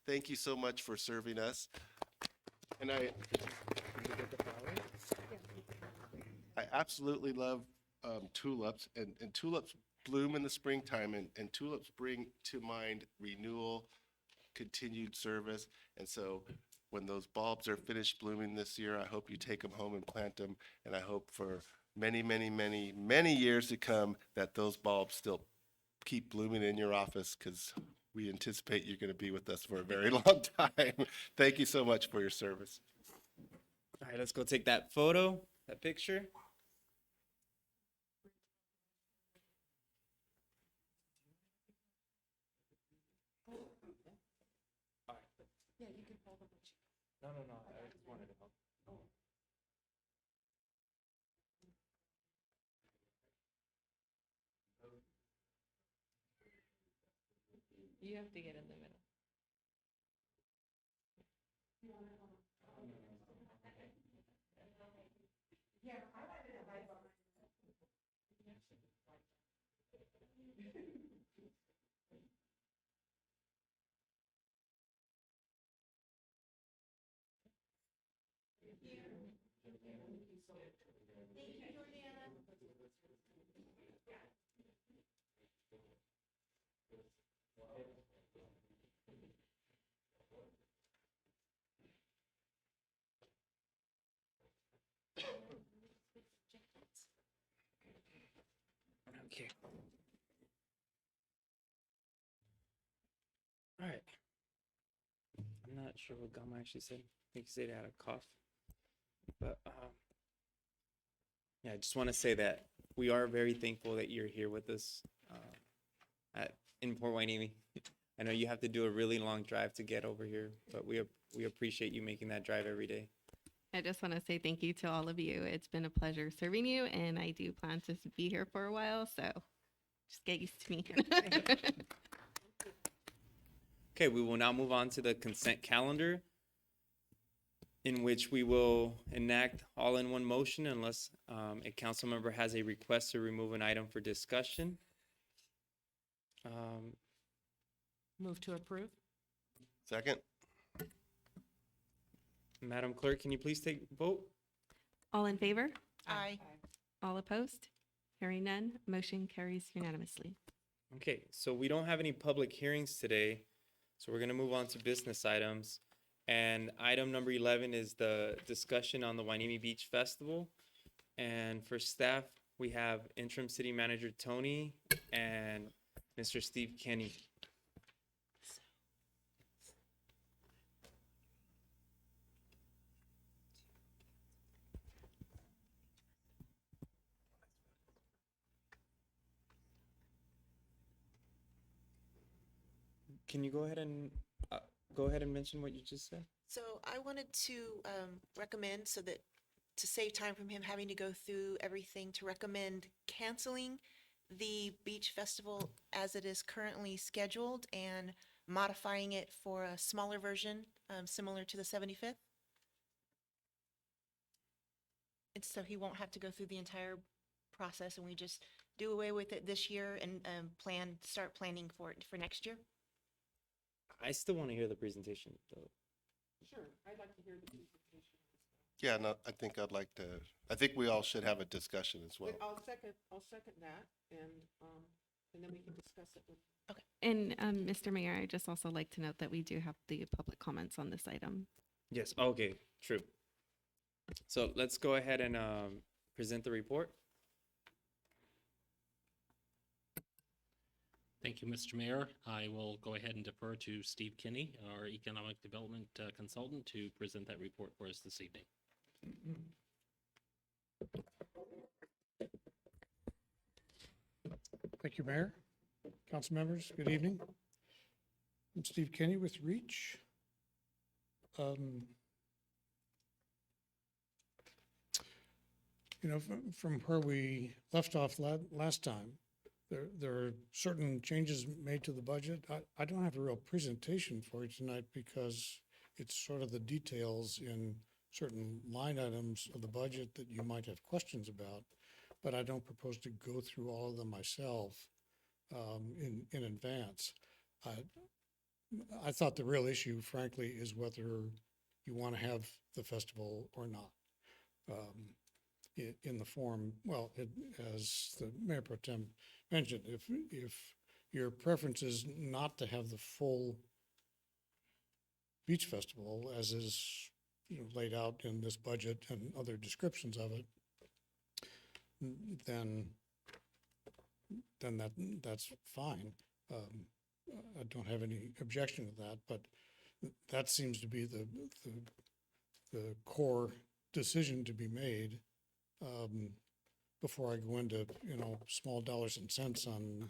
Thank you so much for serving us. And I absolutely love tulips, and tulips bloom in the springtime, and tulips bring to mind renewal, continued service. And so when those bulbs are finished blooming this year, I hope you take them home and plant them. And I hope for many, many, many, many years to come that those bulbs still keep blooming in your office, because we anticipate you're going to be with us for a very long time. Thank you so much for your service. All right, let's go take that photo, that picture. No, I just wanted to help. You have to get in the middle. Okay. All right. I'm not sure what Gama actually said. I think he said he had a cough. But yeah, I just want to say that we are very thankful that you're here with us in Port Hueneme. I know you have to do a really long drive to get over here, but we appreciate you making that drive every day. I just want to say thank you to all of you. It's been a pleasure serving you, and I do plan to be here for a while, so just get used to me. Okay, we will now move on to the consent calendar, in which we will enact all in one motion unless a council member has a request to remove an item for discussion. Move to approve? Second? Madam Clerk, can you please take vote? All in favor? Aye. All opposed? Hearing none, motion carries unanimously. Okay, so we don't have any public hearings today, so we're gonna move on to business items. And item number 11 is the discussion on the Hueneme Beach Festival. And for staff, we have interim city manager Tony and Mr. Steve Kenny. Can you go ahead and mention what you just said? So I wanted to recommend, so that to save time from him having to go through everything, to recommend canceling the beach festival as it is currently scheduled and modifying it for a smaller version, similar to the 75th. And so he won't have to go through the entire process, and we just do away with it this year and start planning for it for next year. I still want to hear the presentation, though. Sure, I'd like to hear the presentation. Yeah, no, I think we all should have a discussion as well. I'll second that, and then we can discuss it with. And Mr. Mayor, I just also like to note that we do have the public comments on this item. Yes, okay, true. So let's go ahead and present the report. Thank you, Mr. Mayor. I will go ahead and defer to Steve Kinney, our Economic Development Consultant, to present that report for us this evening. Thank you, Mayor. Council members, good evening. I'm Steve Kenny with Reach. From where we left off last time, there are certain changes made to the budget. I don't have a real presentation for you tonight because it's sort of the details in certain line items of the budget that you might have questions about, but I don't propose to go through all of them myself. in advance. I thought the real issue, frankly, is whether you want to have the festival or not. In the form, well, as the Mayor Pro Tem mentioned, if your preference is not to have the full beach festival as is, laid out in this budget and other descriptions of it, then that's fine. I don't have any objection to that, but that seems to be the core decision to be made before I go into, small dollars and cents on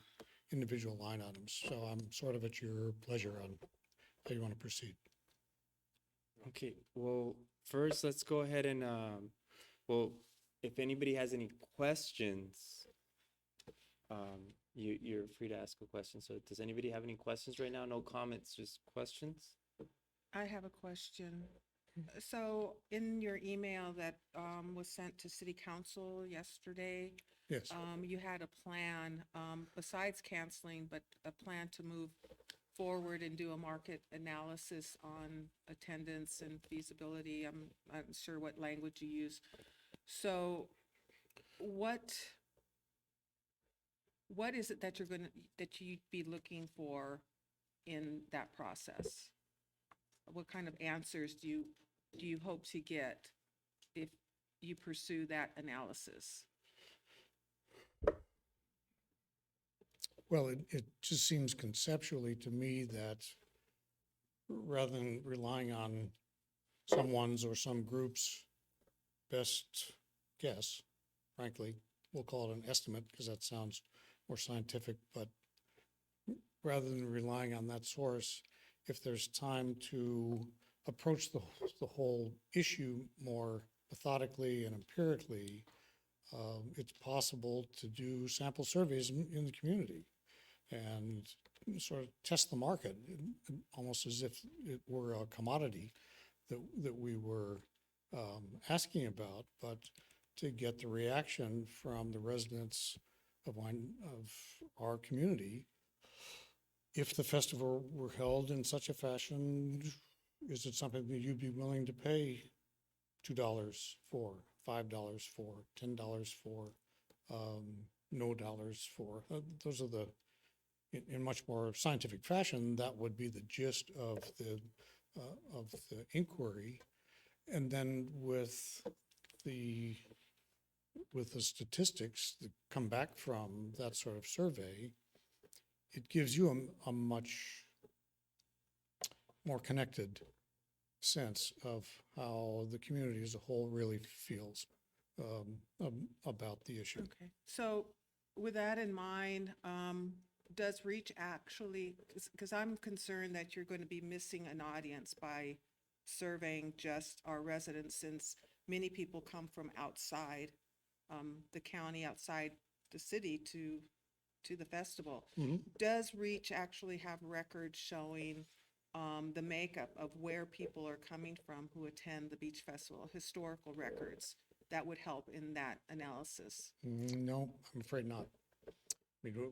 individual line items. So I'm sort of at your pleasure on how you want to proceed. Okay, well, first, let's go ahead and, well, if anybody has any questions, you're free to ask a question. So does anybody have any questions right now? No comments, just questions? I have a question. So in your email that was sent to City Council yesterday, Yes. you had a plan, besides canceling, but a plan to move forward and do a market analysis on attendance and feasibility. I'm not sure what language you use. So what is it that you'd be looking for in that process? What kind of answers do you hope to get if you pursue that analysis? Well, it just seems conceptually to me that rather than relying on someone's or some group's best guess, frankly, we'll call it an estimate because that sounds more scientific, but rather than relying on that source, if there's time to approach the whole issue more methodically and empirically, it's possible to do sample surveys in the community and sort of test the market, almost as if it were a commodity that we were asking about, but to get the reaction from the residents of our community. If the festival were held in such a fashion, is it something that you'd be willing to pay $2 for, $5 for, $10 for, no dollars for? Those are in much more scientific fashion, that would be the gist of the inquiry. And then with the statistics that come back from that sort of survey, it gives you a much more connected sense of how the community as a whole really feels about the issue. Okay, so with that in mind, does REACH actually, because I'm concerned that you're going to be missing an audience by surveying just our residents, since many people come from outside the county, outside the city to the festival. Does REACH actually have records showing the makeup of where people are coming from who attend the beach festival, historical records that would help in that analysis? No, I'm afraid not. I mean,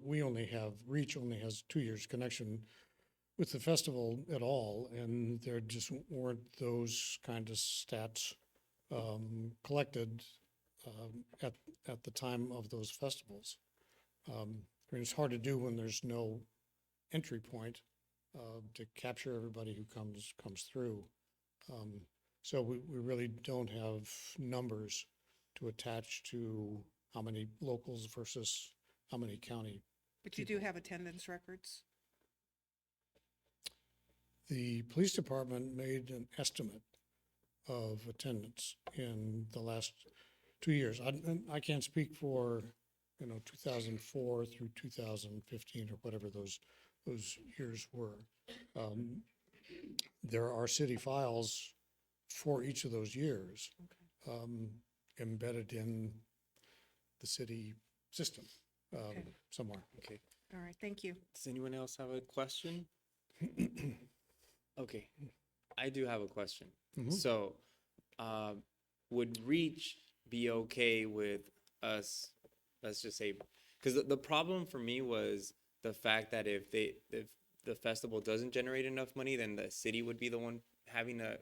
REACH only has 2 years connection with the festival at all, and there just weren't those kind of stats collected at the time of those festivals. I mean, it's hard to do when there's no entry point to capture everybody who comes through. So we really don't have numbers to attach to how many locals versus how many county. But you do have attendance records? The police department made an estimate of attendance in the last 2 years. I can't speak for 2004 through 2015 or whatever those years were. There are city files for each of those years embedded in the city system somewhere. Okay. All right, thank you. Does anyone else have a question? Okay, I do have a question. So, would REACH be okay with us, let's just say, because the problem for me was the fact that if the festival doesn't generate enough money, then the city would be the one having to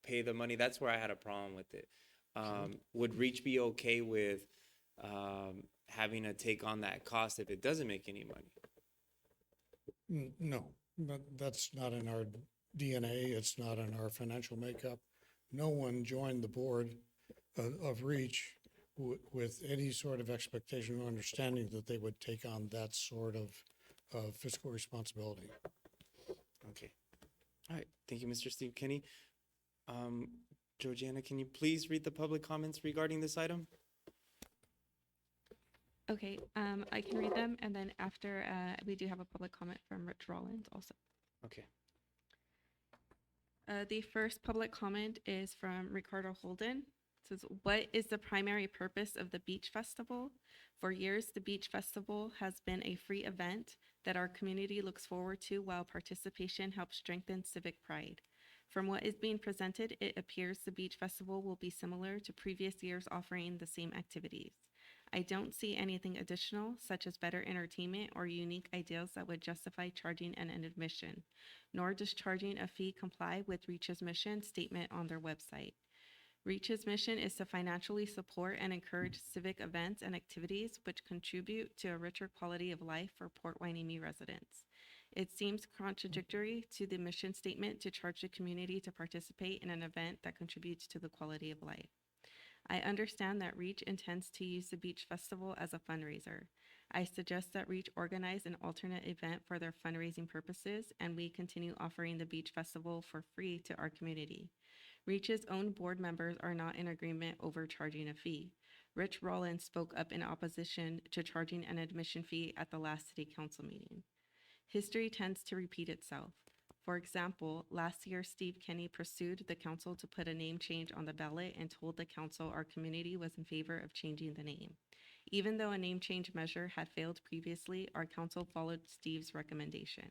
pay the money. That's where I had a problem with it. Would Reach be okay with having to take on that cost if it doesn't make any money? No, but that's not in our DNA. It's not in our financial makeup. No one joined the board of Reach with any sort of expectation or understanding that they would take on that sort of fiscal responsibility. Okay. All right. Thank you, Mr. Steve Kenny. Georgiana, can you please read the public comments regarding this item? Okay, I can read them, and then after, we do have a public comment from Rich Rollins also. Okay. The first public comment is from Ricardo Holden. It says, what is the primary purpose of the Beach Festival? For years, the Beach Festival has been a free event that our community looks forward to, while participation helps strengthen civic pride. From what is being presented, it appears the Beach Festival will be similar to previous years, offering the same activities. I don't see anything additional, such as better entertainment or unique ideas that would justify charging an admission, nor does charging a fee comply with Reach's mission statement on their website. Reach's mission is to financially support and encourage civic events and activities which contribute to a richer quality of life for Port Hueneme residents. It seems contradictory to the mission statement to charge the community to participate in an event that contributes to the quality of life. I understand that Reach intends to use the Beach Festival as a fundraiser. I suggest that Reach organize an alternate event for their fundraising purposes, and we continue offering the Beach Festival for free to our community. Reach's own board members are not in agreement over charging a fee. Rich Rollins spoke up in opposition to charging an admission fee at the last city council meeting. History tends to repeat itself. For example, last year, Steve Kenny pursued the council to put a name change on the ballot and told the council our community was in favor of changing the name. Even though a name change measure had failed previously, our council followed Steve's recommendation.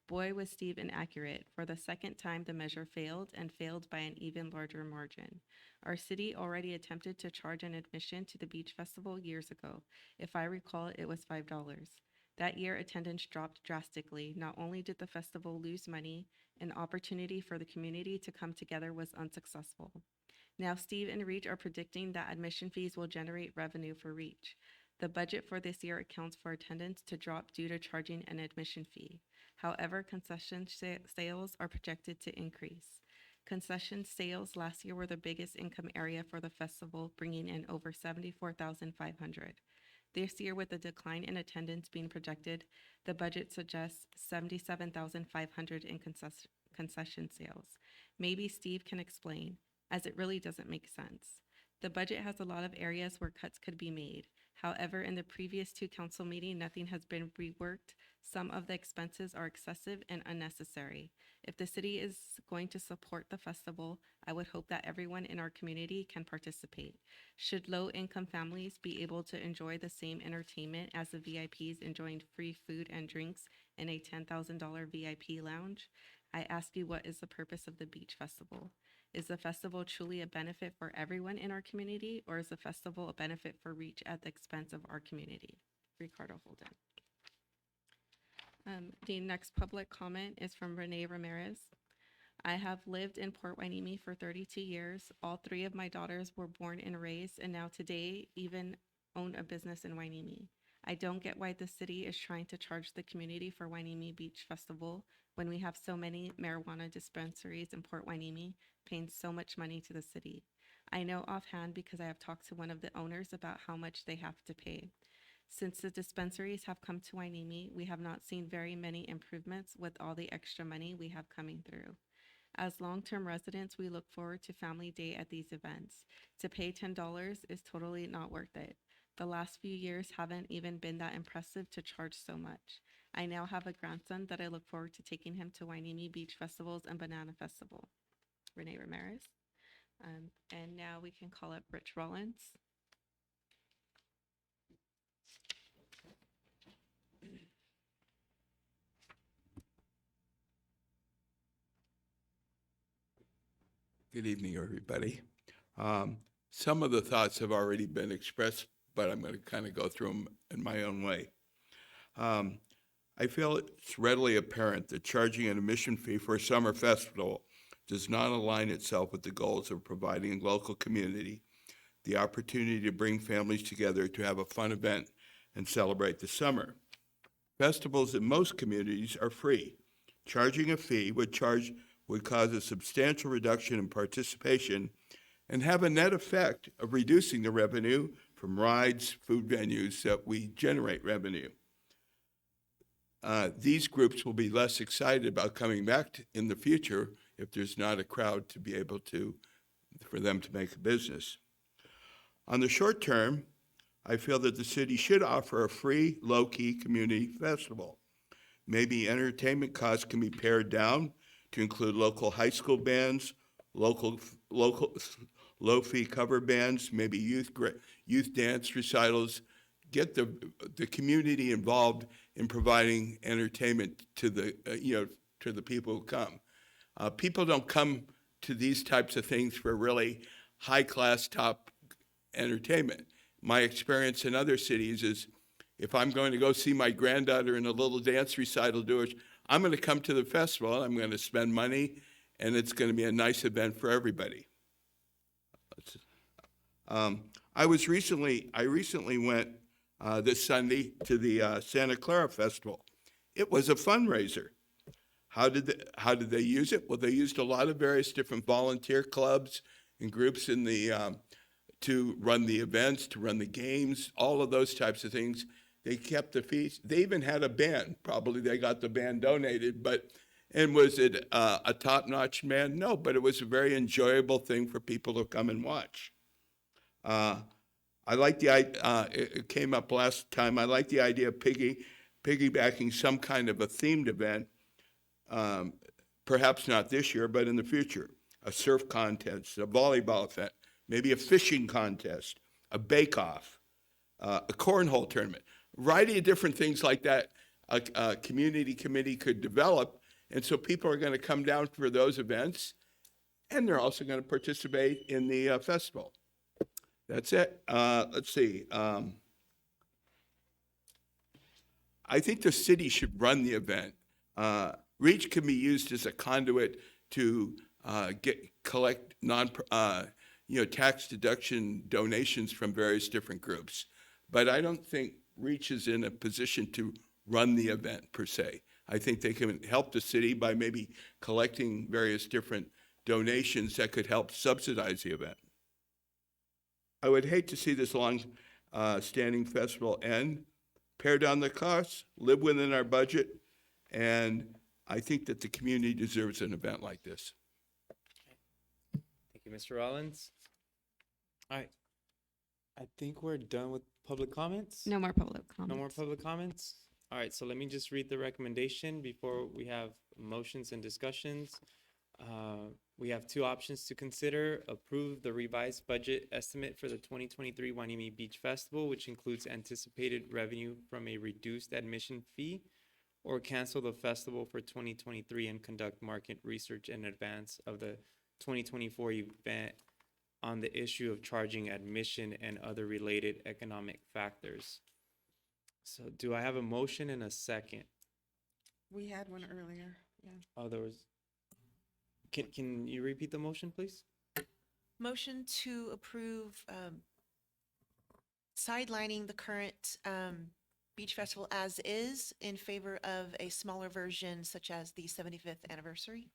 Boy, was Steve inaccurate. For the second time, the measure failed, and failed by an even larger margin. Our city already attempted to charge an admission to the Beach Festival years ago. If I recall, it was $5. That year, attendance dropped drastically. Not only did the festival lose money, an opportunity for the community to come together was unsuccessful. Now, Steve and Reach are predicting that admission fees will generate revenue for Reach. The budget for this year accounts for attendance to drop due to charging an admission fee. However, concession sales are projected to increase. Concession sales last year were the biggest income area for the festival, bringing in over $74,500. This year, with the decline in attendance being projected, the budget suggests $77,500 in concession sales. Maybe Steve can explain, as it really doesn't make sense. The budget has a lot of areas where cuts could be made. However, in the previous two council meetings, nothing has been reworked. Some of the expenses are excessive and unnecessary. If the city is going to support the festival, I would hope that everyone in our community can participate. Should low-income families be able to enjoy the same entertainment as the VIPs enjoying free food and drinks in a $10,000 VIP lounge? I ask you, what is the purpose of the Beach Festival? Is the festival truly a benefit for everyone in our community, or is the festival a benefit for Reach at the expense of our community? Ricardo Holden. The next public comment is from Renee Ramirez. I have lived in Port Hueneme for 32 years. All three of my daughters were born and raised, and now today even own a business in Hueneme. I don't get why the city is trying to charge the community for Hueneme Beach Festival when we have so many marijuana dispensaries in Port Hueneme paying so much money to the city. I know offhand because I have talked to one of the owners about how much they have to pay. Since the dispensaries have come to Hueneme, we have not seen very many improvements with all the extra money we have coming through. As long-term residents, we look forward to Family Day at these events. To pay $10 is totally not worth it. The last few years haven't even been that impressive to charge so much. I now have a grandson that I look forward to taking him to Hueneme Beach Festivals and Banana Festival. Renee Ramirez. And now we can call up Rich Rollins. Good evening, everybody. Some of the thoughts have already been expressed, but I'm going to kind of go through them in my own way. I feel it's readily apparent that charging an admission fee for a summer festival does not align itself with the goals of providing a local community the opportunity to bring families together to have a fun event and celebrate the summer. Festivals in most communities are free. Charging a fee would cause a substantial reduction in participation and have a net effect of reducing the revenue from rides, food venues that we generate revenue. These groups will be less excited about coming back in the future if there's not a crowd to be able to, for them to make a business. On the short term, I feel that the city should offer a free, low-key community festival. Maybe entertainment costs can be pared down to include local high school bands, local low-fee cover bands, maybe youth dance recitals. Get the community involved in providing entertainment to the people who come. People don't come to these types of things for really high-class, top entertainment. My experience in other cities is if I'm going to go see my granddaughter in a little dance recital, I'm going to come to the festival, I'm going to spend money, and it's going to be a nice event for everybody. I recently went this Sunday to the Santa Clara Festival. It was a fundraiser. How did they use it? Well, they used a lot of various different volunteer clubs and groups in the to run the events, to run the games, all of those types of things. They kept the fees. They even had a band. Probably they got the band donated, and was it a top-notch band? No, but it was a very enjoyable thing for people to come and watch. I like it came up last time. I like the idea of piggybacking some kind of a themed event, perhaps not this year, but in the future. A surf contest, a volleyball event, maybe a fishing contest, a bake-off, a cornhole tournament. A variety of different things like that a community committee could develop. And so people are going to come down for those events, and they're also going to participate in the festival. That's it. Let's see. I think the city should run the event. REACH can be used as a conduit to collect tax deduction donations from various different groups. But I don't think REACH is in a position to run the event per se. I think they can help the city by maybe collecting various different donations that could help subsidize the event. I would hate to see this long-standing festival end, pare down the costs, live within our budget, and I think that the community deserves an event like this. Thank you, Mr. Rollins. All right. I think we're done with public comments. No more public comments. No more public comments? All right, so let me just read the recommendation before we have motions and discussions. We have two options to consider. Approve the revised budget estimate for the 2023 Hueneme Beach Festival, which includes anticipated revenue from a reduced admission fee, or cancel the festival for 2023 and conduct market research in advance of the 2024 event on the issue of charging admission and other related economic factors. So do I have a motion and a second? We had one earlier, yeah. Oh, there was. Can you repeat the motion, please? Motion to approve sidelining the current beach festival as is in favor of a smaller version such as the 75th anniversary,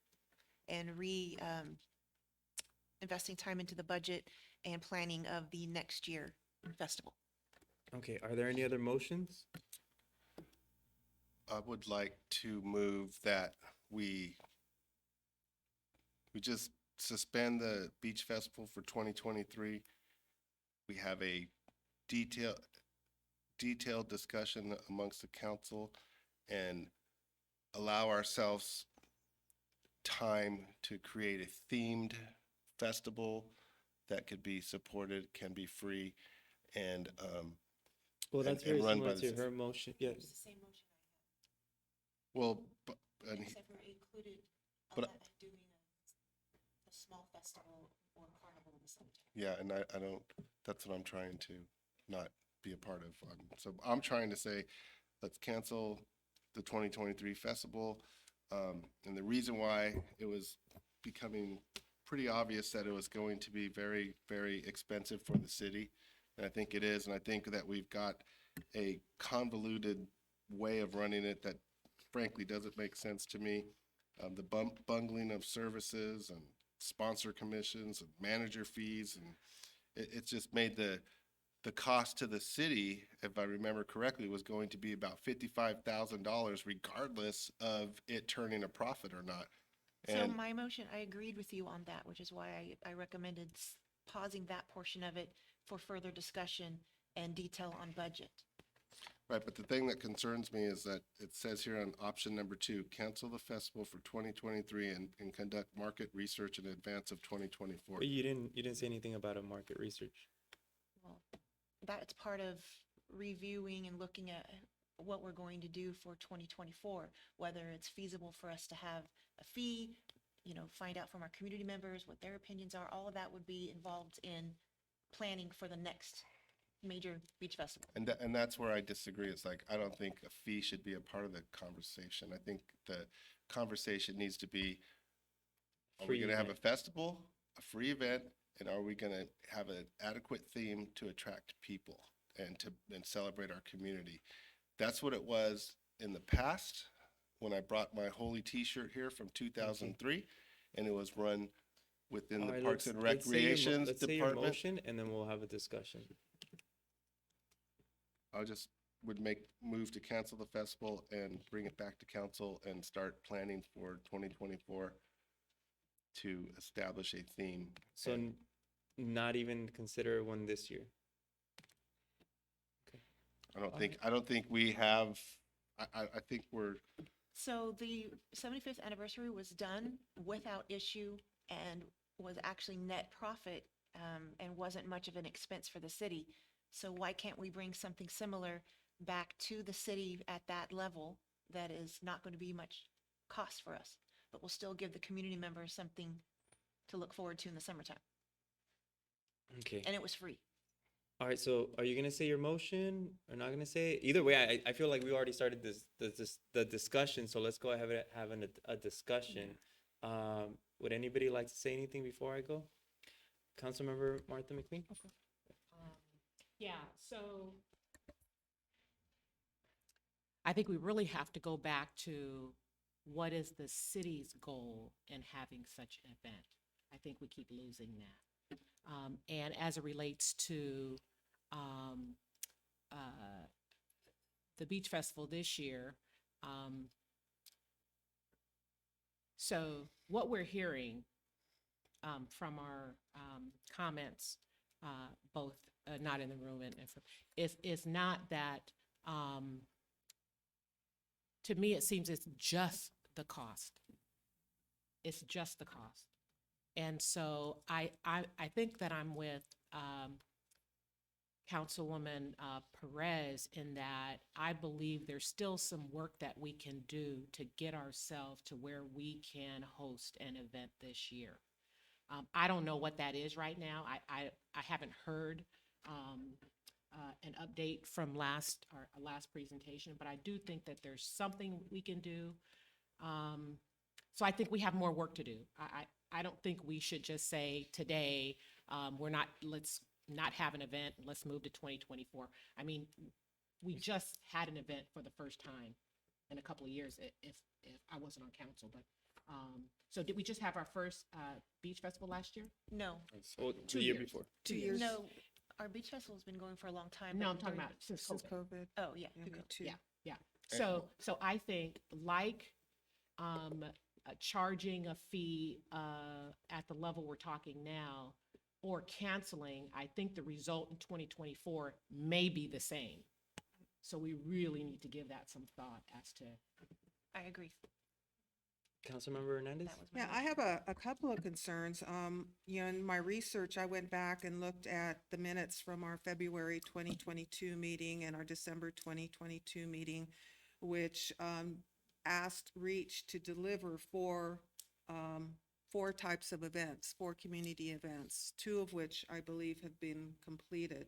and investing time into the budget and planning of the next year festival. Okay, are there any other motions? I would like to move that we just suspend the beach festival for 2023. We have a detailed discussion amongst the council and allow ourselves time to create a themed festival that could be supported, can be free, and Well, that's and very run similar by to the- her motion. Yes. It's the same motion well, and except for included But- doing a small festival or carnival in the summertime. yeah, and I don't, that's what I'm trying to not be a part of. So I'm trying to say, let's cancel the 2023 festival. And the reason why it was becoming pretty obvious that it was going to be very, very expensive for the city. And I think it is. And I think that we've got a convoluted way of running it that frankly doesn't make sense to me. The bungling of services and sponsor commissions and manager fees, and it's just made the cost to the city, if I remember correctly, was going to be about $55,000 regardless of it turning a profit or not. So And my motion, I agreed with you on that, which is why I recommended pausing that portion of it for further discussion and detail on budget. right, but the thing that concerns me is that it says here on option number 2, cancel the festival for 2023 and conduct market research in advance of 2024. But you didn't say anything about a market research. Well, that's part of reviewing and looking at what we're going to do for 2024, whether it's feasible for us to have a fee, find out from our community members what their opinions are. All of that would be involved in planning for the next major beach festival. And that's where I disagree. It's like, I don't think a fee should be a part of the conversation. I think the conversation needs to be, are we Free going to have a event. festival, a free event, and are we going to have an adequate theme to attract people and celebrate our community? That's what it was in the past when I brought my holy T-shirt here from 2003, and it was run within the Alright, Parks and let's say your Recreations let's say your Department. motion, and then we'll have a discussion. I just would move to cancel the festival and bring it back to council and start planning for 2024 to establish a theme. So not even consider one this year. I don't think we have, I think we're, So the 75th anniversary was done without issue and was actually net profit, and wasn't much of an expense for the city. So why can't we bring something similar back to the city at that level that is not going to be much cost for us, but will still give the community members something to look forward to in the summertime? Okay. And it was free. All right, so are you gonna say your motion or not gonna say it? Either way, I feel like we already started the discussion, so let's go ahead and have a discussion. Would anybody like to say anything before I go? Councilmember Martha McLean? Yeah, so I think we really have to go back to what is the city's goal in having such an event. I think we keep losing that. And as it relates to the beach festival this year, so what we're hearing from our comments, both not in the room and is not that, to me, it seems it's just the cost. It's just the cost. And so I think that I'm with Councilwoman Perez in that I believe there's still some work that we can do to get ourselves to where we can host an event this year. I don't know what that is right now. I haven't heard an update from our last presentation, but I do think that there's something we can do. So I think we have more work to do. I don't think we should just say today, let's not have an event, let's move to 2024. I mean, we just had an event for the first time in a couple of years, if I wasn't on council, but, so did we just have our first beach festival last year? No, Oh, 2 the year years. before. 2 years. no, our beach festival's been going for a long time. No, but I'm talking during- about since Since COVID. COVID. Oh, yeah. Yeah, good me go. too. Yeah. So I think like charging a fee at the level we're talking now or canceling, I think the result in 2024 may be the same. So we really need to give that some thought as to. I agree. Councilmember Hernandez? That was my Yeah, I motion. have a couple of concerns. In my research, I went back and looked at the minutes from our February 2022 meeting and our December 2022 meeting, which asked Reach to deliver four types of events, 4 community events, 2 of which I believe have been completed.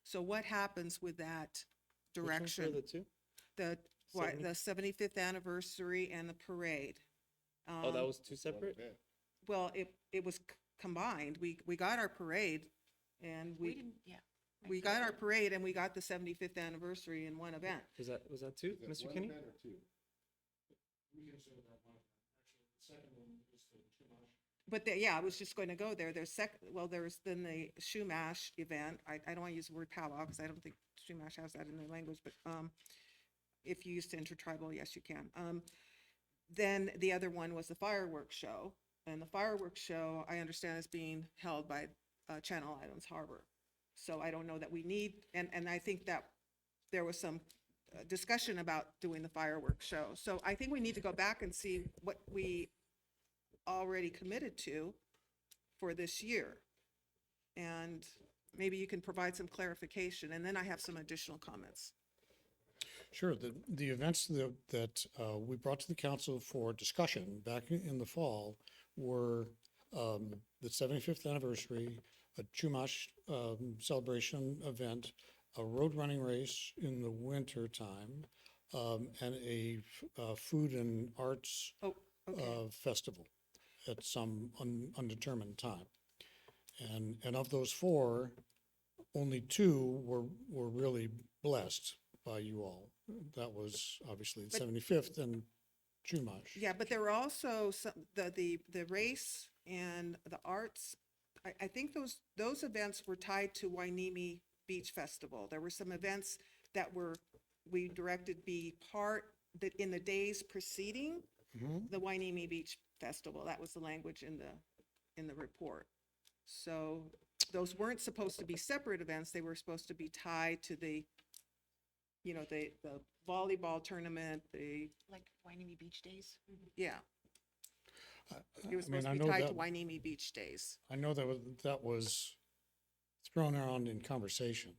So what happens with that Which ones were direction? the two? The the 75th anniversary and the parade. Oh, that Um, was two separate? Well, it was combined. We got our parade and We we, didn't, yeah. we got our parade and we got the 75th anniversary in one event. Was that two, Mr. Kinney? But yeah, I was just going to go there. There's then the Shumash event. I don't want to use the word powwow because I don't think Shumash has that in their language, but if you use intertribal, yes, you can. Then the other one was the fireworks show. And the fireworks show, I understand, is being held by Channel Islands Harbor. So I don't know that we need, and I think that there was some discussion about doing the fireworks show. So I think we need to go back and see what we already committed to for this year. And maybe you can provide some clarification, and then I have some additional comments. Sure. The events that we brought to the council for discussion back in the fall were the 75th anniversary, a Chumash celebration event, a road running race in the winter time, and a food and arts Oh, okay. festival at some undetermined time. And of those four, only two were really blessed by you all. That was obviously the But- 75th and Chumash. Yeah, but there were also some, the race and the arts. I think those events were tied to Wainimi Beach Festival. There were some events that we directed be part, that in the days preceding Mhm. the Wainimi Beach Festival. That was the language in the report. So those weren't supposed to be separate events. They were supposed to be tied to the volleyball tournament, Like Wainimi Beach Days. yeah. I It was mean, supposed I to be know tied to that, Wainimi Beach Days. I know that was thrown around in conversation.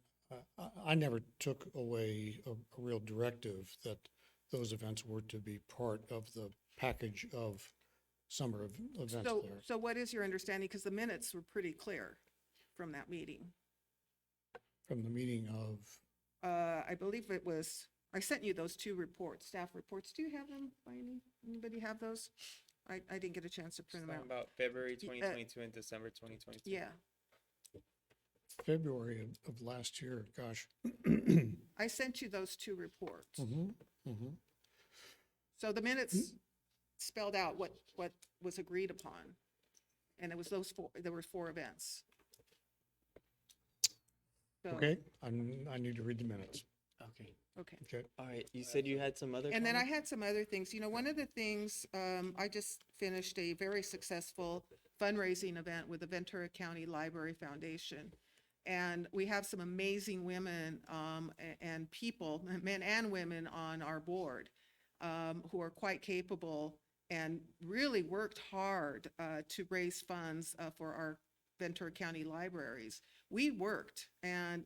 I never took away a real directive that those events were to be part of the package of summer events there. So what is your understanding? Because the minutes were pretty clear from that meeting. From the meeting of, I believe it was, I sent you those two reports, staff reports. Do you have them by anybody have those? I didn't get a chance to print them Talking out. about February 2022 and December 2022. Yeah, February of last year, gosh. I sent you those two reports. Mhm, mhm. So the minutes spelled out what was agreed upon. And it was there were four events. So- Okay, I need to read the minutes, Okay. Okay. okay? All right. You said you had some other. And then I comments? had some other things. One of the things, I just finished a very successful fundraising event with the Ventura County Library Foundation. And we have some amazing women and people, men and women on our board who are quite capable and really worked hard to raise funds for our Ventura County libraries. We worked, and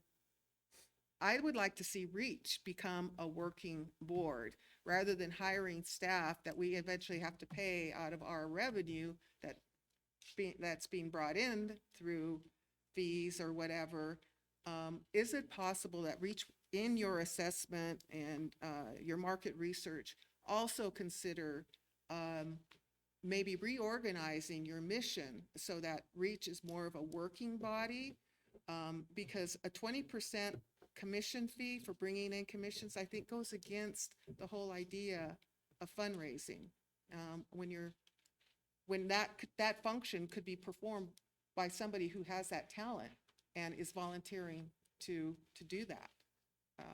I would like to see REACH become a working board rather than hiring staff that we eventually have to pay out of our revenue that's being brought in through fees or whatever. Is it possible that REACH, in your assessment and your market research, also consider maybe reorganizing your mission so that REACH is more of a working body? Because a 20% commission fee for bringing in commissions, I think, goes against the whole idea of fundraising. When that function could be performed by somebody who has that talent and is volunteering to do that,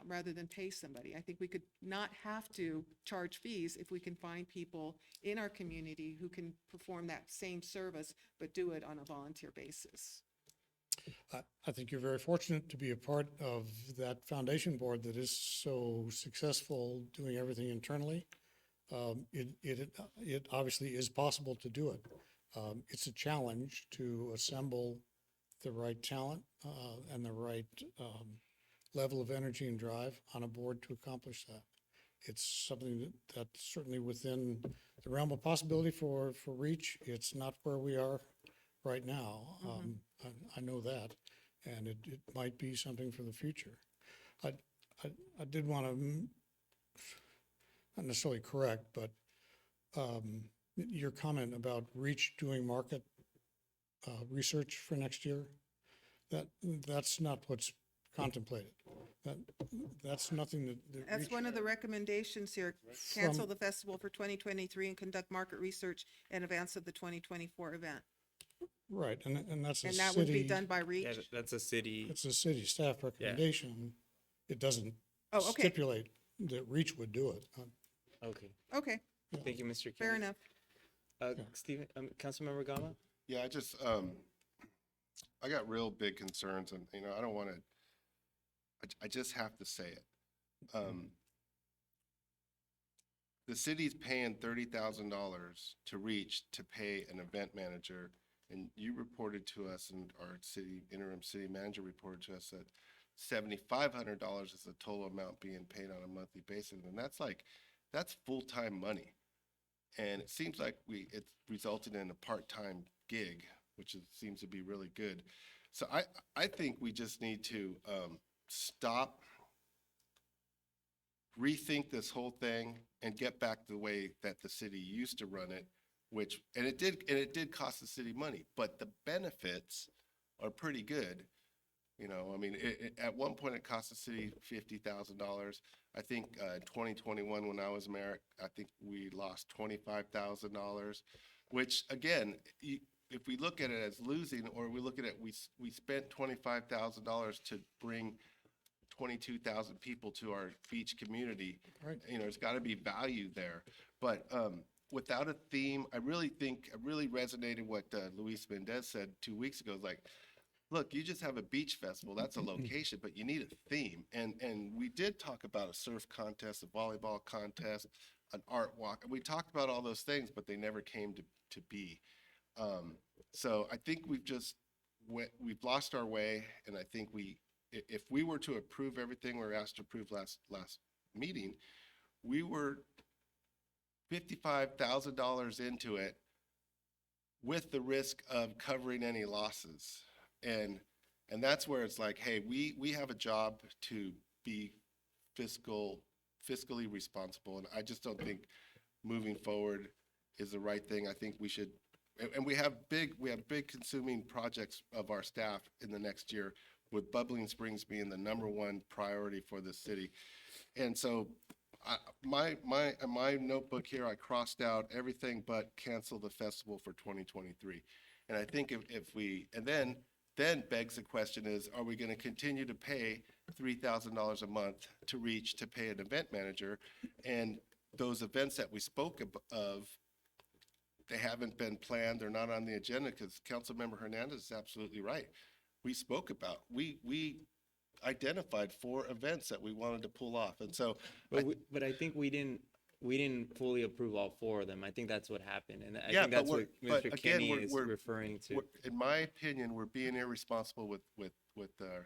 rather than pay somebody. I think we could not have to charge fees if we can find people in our community who can perform that same service, but do it on a volunteer basis. I think you're very fortunate to be a part of that foundation board that is so successful doing everything internally. It obviously is possible to do it. It's a challenge to assemble the right talent and the right level of energy and drive on a board to accomplish that. It's something that's certainly within the realm of possibility for REACH. It's not where we are right now. I know that, and it might be something for the future. I did want to not necessarily correct, but your comment about Reach doing market research for next year, that's not what's contemplated. That's nothing that That's Reach- one of the recommendations here. Cancel the festival for 2023 and conduct market research in advance of the 2024 event. Right, and that's a And that would be city, done by Yeah, Reach? that's a city. it's a city staff recommendation. It doesn't Oh, okay, stipulate that Reach would do it. Okay. okay, Thank you, Mr. Kennedy. fair enough. Stephen, Councilmember Gama? Yeah, I got real big concerns and, I don't want to, I just have to say it. The city's paying $30,000 to Reach to pay an event manager. And you reported to us, and our interim city manager reported to us that $7,500 is the total amount being paid on a monthly basis. And that's full-time money. And it seems like it's resulted in a part-time gig, which seems to be really good. So I think we just need to stop, rethink this whole thing, and get back to the way that the city used to run it, and it did cost the city money, but the benefits are pretty good. At one point it cost the city $50,000. I think in 2021, when I was mayor, I think we lost $25,000, which again, if we look at it as losing, or we look at it, we spent $25,000 to bring 22,000 people to our beach community. Right. There's got to be value there. But without a theme, I really resonated what Luis Mendez said 2 weeks ago. It's like, look, you just have a beach festival. That's a location, but you need a theme. And we did talk about a surf contest, a volleyball contest, an art walk. We talked about all those things, but they never came to be. So I think we've lost our way, and I think if we were to approve everything we were asked to approve last meeting, we were $55,000 into it with the risk of covering any losses. And that's where it's like, hey, we have a job to be fiscally responsible. And I just don't think moving forward is the right thing. I think we should, and we have big consuming projects of our staff in the next year, with Bubbling Springs being the #1 priority for the city. And so my notebook here, I crossed out everything but cancel the festival for 2023. And I think then begs the question is, are we going to continue to pay $3,000 a month to Reach to pay an event manager? And those events that we spoke of, they haven't been planned, they're not on the agenda, because Councilmember Hernandez is absolutely right. We identified 4 events that we wanted to pull off. And so, But I think we didn't fully approve all 4 of them. I think that's what happened, and I Yeah, think that's but what Mr. again, Kinney is referring to in my opinion, we're being irresponsible with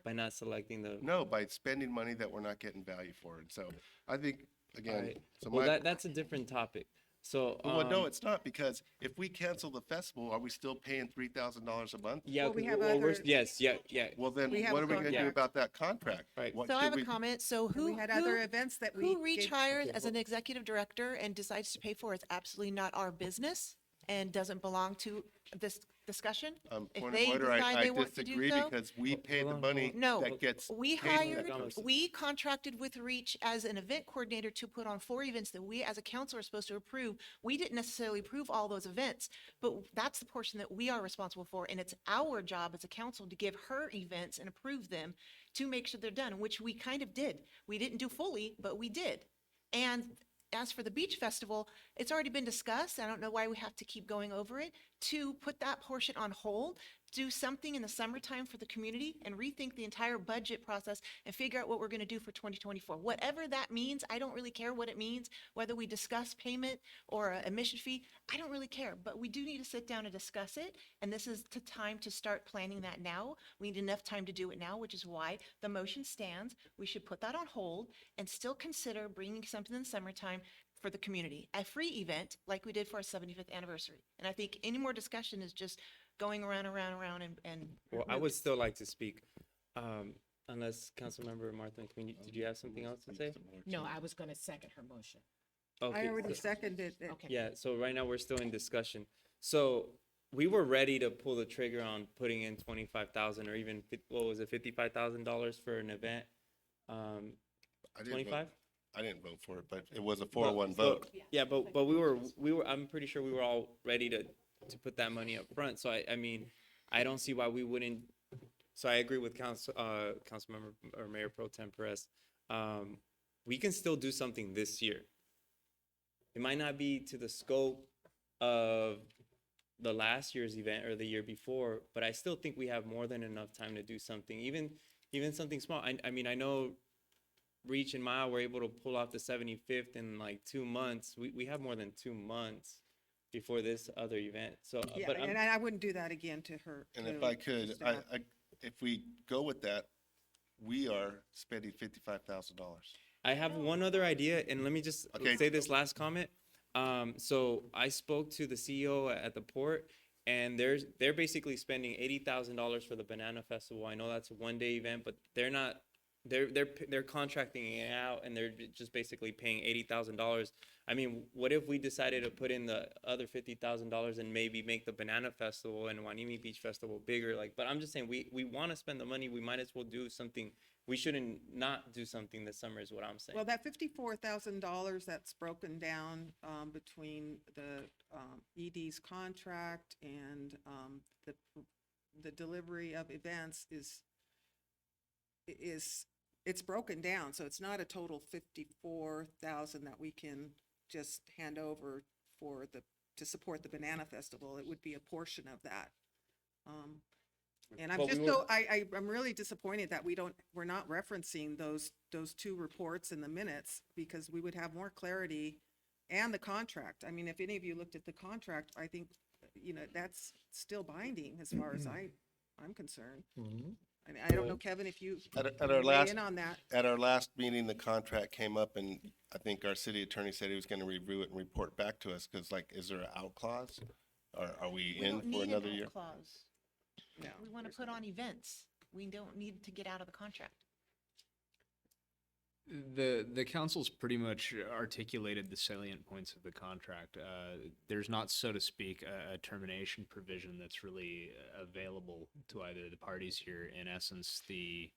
by not selecting the. by spending money that we're not getting value for. And so I think, again, Alright. so Well, that's a different topic. So well, no, it's not, because if we cancel the festival, are we still paying $3,000 a month? yeah, Well, we 'cause have we're- other- yes, yeah. Well, then We have what a are we going to do contract. about that contract? Right. What So I should have we- a comment. So We who, had other who, events that we. who Reach gave- hires as an executive director and decides to pay for is absolutely not our business and doesn't belong to this discussion. If Point they of order, decide I they want to do disagree, so- because we pay the Hold on, money No, that gets we paid from that hired, person. we contracted with Reach as an event coordinator to put on 4 events that we as a council are supposed to approve. We didn't necessarily approve all those events, but that's the portion that we are responsible for. And it's our job as a council to give her events and approve them to make sure they're done, which we kind of did. We didn't do fully, but we did. And as for the beach festival, it's already been discussed. I don't know why we have to keep going over it. To put that portion on hold, do something in the summertime for the community and rethink the entire budget process and figure out what we're going to do for 2024. Whatever that means, I don't really care what it means, whether we discuss payment or a admission fee, I don't really care, but we do need to sit down and discuss it. And this is the time to start planning that now. We need enough time to do it now, which is why the motion stands. We should put that on hold and still consider bringing something in the summertime for the community, a free event like we did for our 75th anniversary. And I think any more discussion is just going around and. Well, I would still like to speak, unless Councilmember Martha, did you have something else to say? No, I was going to second her motion. Okay, I already so- seconded it. Okay. Yeah, so right now we're still in discussion. So we were ready to pull the trigger on putting in 25,000 or even, what was it, $55,000 for an event? I didn't vote. 25? I didn't vote for it, but it was a 4-1 vote. Yeah, but we were, I'm pretty sure we were all ready to put that money up front. So I mean, I don't see why we wouldn't. So I agree with Councilmember or Mayor Pro Tem Perez. We can still do something this year. It might not be to the scope of the last year's event or the year before, but I still think we have more than enough time to do something, even something small. I mean, I know Reach and Mile were able to pull off the 75th in like 2 months. We have more than 2 months before this other event. So, Yeah, but and I wouldn't do that again to her. And to if I could, staff. if we go with that, we are spending $55,000. I have one other idea, and let me just Okay. say this last comment. So I spoke to the CEO at the port, and they're basically spending $80,000 for the Banana Festival. I know that's a 1-day event, but they're not. They're contracting it out, and they're just basically paying $80,000. I mean, what if we decided to put in the other $50,000 and maybe make the Banana Festival and Huanimi Beach Festival bigger? Like, but I'm just saying, we want to spend the money. We might as well do something. We shouldn't not do something this summer, is what I'm saying. Well, that $54,000 that's broken down between the ED's contract and the delivery of events is it's broken down, so it's not a total 54,000 that we can just hand over to support the Banana Festival. It would be a portion of that. And I'm But we just were- so, I'm really disappointed that we're not referencing those two reports in the minutes, because we would have more clarity, and the contract. I mean, if any of you looked at the contract, I think, that's still binding as far as I'm concerned. I mean, I don't know, Kevin, if you At our weigh last, in on that. at our last meeting, the contract came up, and I think our city attorney said he was going to review it and report back to us, because like, is there an out clause? Or are we We in don't for need an another out year? clause. No, We want to there's put not. on events. We don't need to get out of the contract. The council's pretty much articulated the salient points of the contract. There's not, so to speak, a termination provision that's really available to either of the parties here. In essence, the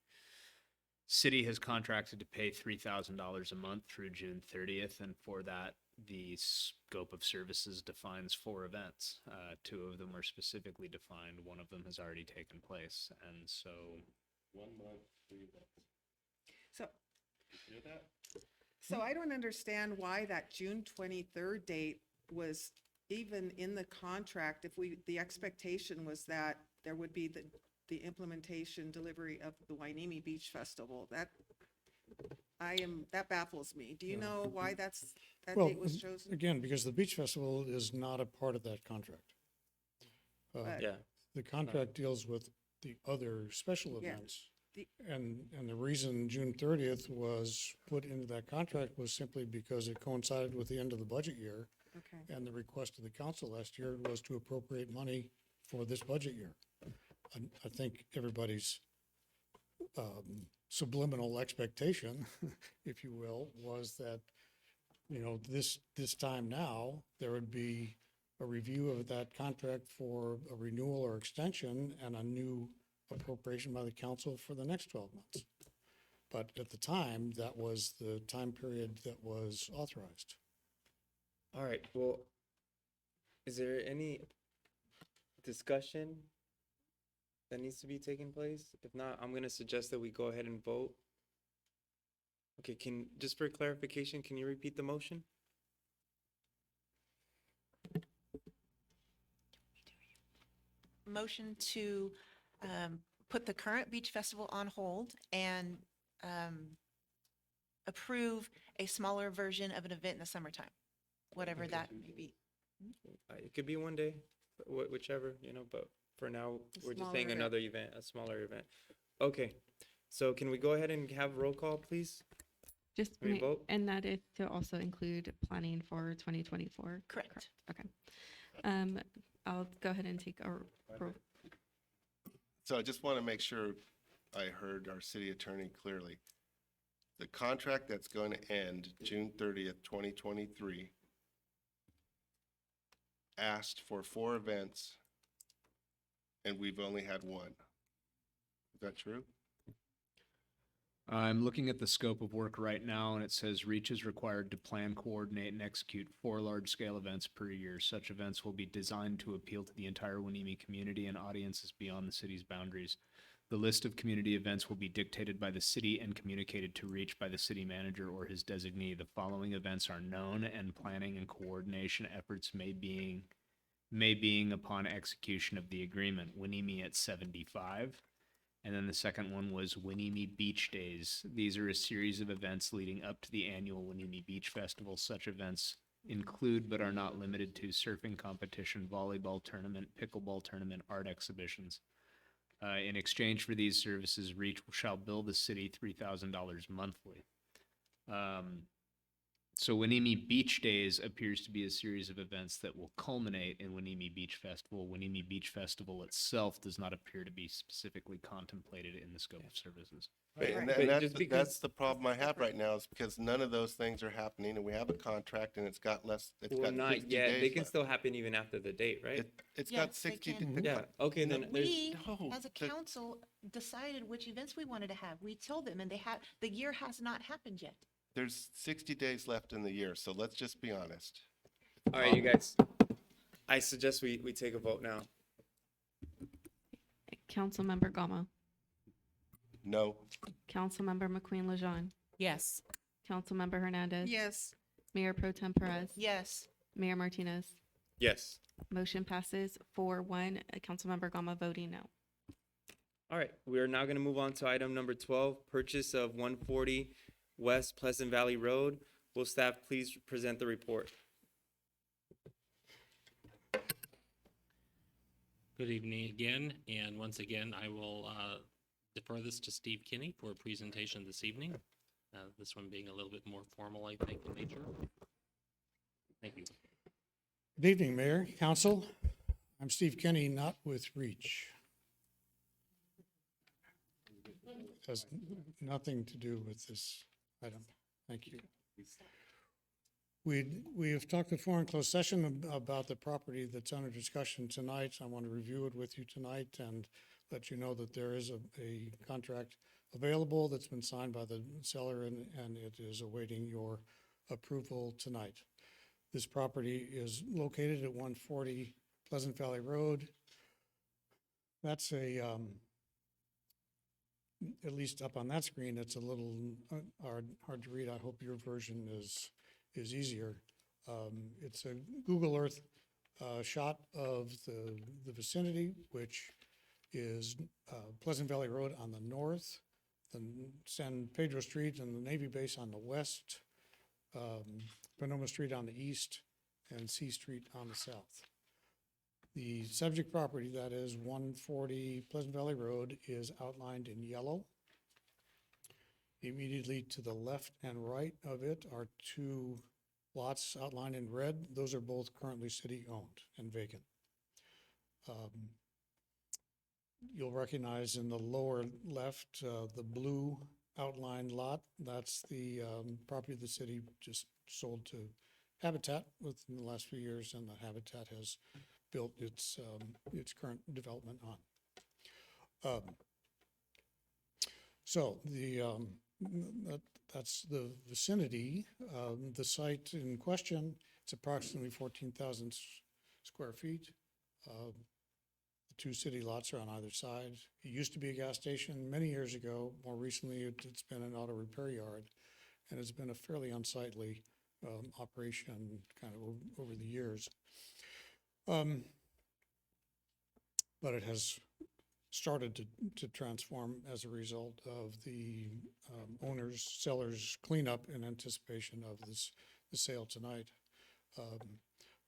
city has contracted to pay $3,000 a month through June 30th, and for that, the scope of services defines 4 events. 2 of them are specifically defined. 1 of them has already taken place, and so 1 month, 3 events. So, You hear that? so I don't understand why that June 23rd date was even in the contract, if the expectation was that there would be the implementation delivery of the Wainimi Beach Festival. That baffles me. Do you know why that Well, date was chosen? again, because the beach festival is not a part of that contract. Yeah. The contract deals with the other special Yeah. events. The- And the reason June 30th was put into that contract was simply because it coincided with the end of the budget year. Okay. And the request of the council last year was to appropriate money for this budget year. I think everybody's subliminal expectation, if you will, was that, this time now, there would be a review of that contract for a renewal or extension and a new appropriation by the council for the next 12 months. But at the time, that was the time period that was authorized. All right, well, is there any discussion that needs to be taking place? If not, I'm gonna suggest that we go ahead and vote. Okay, just for clarification, can you repeat the motion? Motion to put the current beach festival on hold and approve a smaller version of an event in the summertime, whatever that may be. It could be 1 day, whichever, but for now, we're just saying smaller event. another event, a smaller event. Okay, so can we go ahead and have roll call, please? Just, Can we vote? and that is to also include planning for 2024. Correct. Okay. I'll go ahead and take a roll. So I just want to make sure I heard our city attorney clearly. the contract that's going to end June 30th, 2023 asked for 4 events and we've only had 1. Is that true? I'm looking at the scope of work right now, and it says REACH is required to plan, coordinate, and execute 4 large-scale events per year. Such events will be designed to appeal to the entire Winnie community and audiences beyond the city's boundaries. The list of community events will be dictated by the city and communicated to REACH by the city manager or his designee. The following events are known, and planning and coordination efforts may being upon execution of the agreement. Winnie at 75. And then the second one was Winnie Beach Days. These are a series of events leading up to the annual Winnie Beach Festival. Such events include but are not limited to surfing competition, volleyball tournament, pickleball tournament, art exhibitions. In exchange for these services, REACH shall bill the city $3,000 monthly. So Winnie Beach Days appears to be a series of events that will culminate in Winnie Beach Festival. Winnie Beach Festival itself does not appear to be specifically contemplated in the scope of services. Right, and But that's, just that's the problem I have right now is because none of those things are happening and we have a contract and it's got it's Well, got not 60 yet. days They can left. still happen even after the date, right? It's got Yes, they 60. can. days. Yeah, okay, then there's, We, No, as a the- council, decided which events we wanted to have. We told them, and the year has not happened yet. There's 60 days left in the year, so let's just be honest. All right, you guys. I suggest we take a vote now. Councilmember Gama, No. Councilmember McQueen Lejeune, Yes. Councilmember Hernandez. Yes. Mayor Pro Tem Perez. Yes. Mayor Martinez. Yes. Motion passes 4-1. Councilmember Gama voting no. All right, we are now going to move on to item number 12, purchase of 140 West Pleasant Valley Road. Will staff please present the report? Good evening again, and once again, I will defer this to Steve Kinney for a presentation this evening. This one being a little bit more formal, I think, in nature. Thank you. Good evening, Mayor, Council. I'm Steve Kenny, not with REACH. Has nothing to do with this item. Thank you. We have talked before in closed session about the property that's under discussion tonight. I want to review it with you tonight and let you know that there is a contract available that's been signed by the seller and it is awaiting your approval tonight. This property is located at 140 Pleasant Valley Road. That's at least up on that screen, it's a little hard to read. I hope your version is easier. It's a Google Earth shot of the vicinity, which is Pleasant Valley Road on the north, the San Pedro Street and the Navy Base on the west, Panoma Street on the east, and C Street on the south. The subject property, that is 140 Pleasant Valley Road, is outlined in yellow. Immediately to the left and right of it are 2 lots outlined in red. Those are both currently city-owned and vacant. You'll recognize in the lower left, the blue outlined lot. That's the property the city just sold to Habitat within the last few years, and the Habitat has built its current development on. So that's the vicinity. The site in question, it's approximately 14,000 square feet. The 2 city lots are on either side. It used to be a gas station many years ago. More recently, it's been an auto repair yard, and it's been a fairly unsightly operation kind of over the years. But it has started to transform as a result of the sellers cleanup in anticipation of the sale tonight. I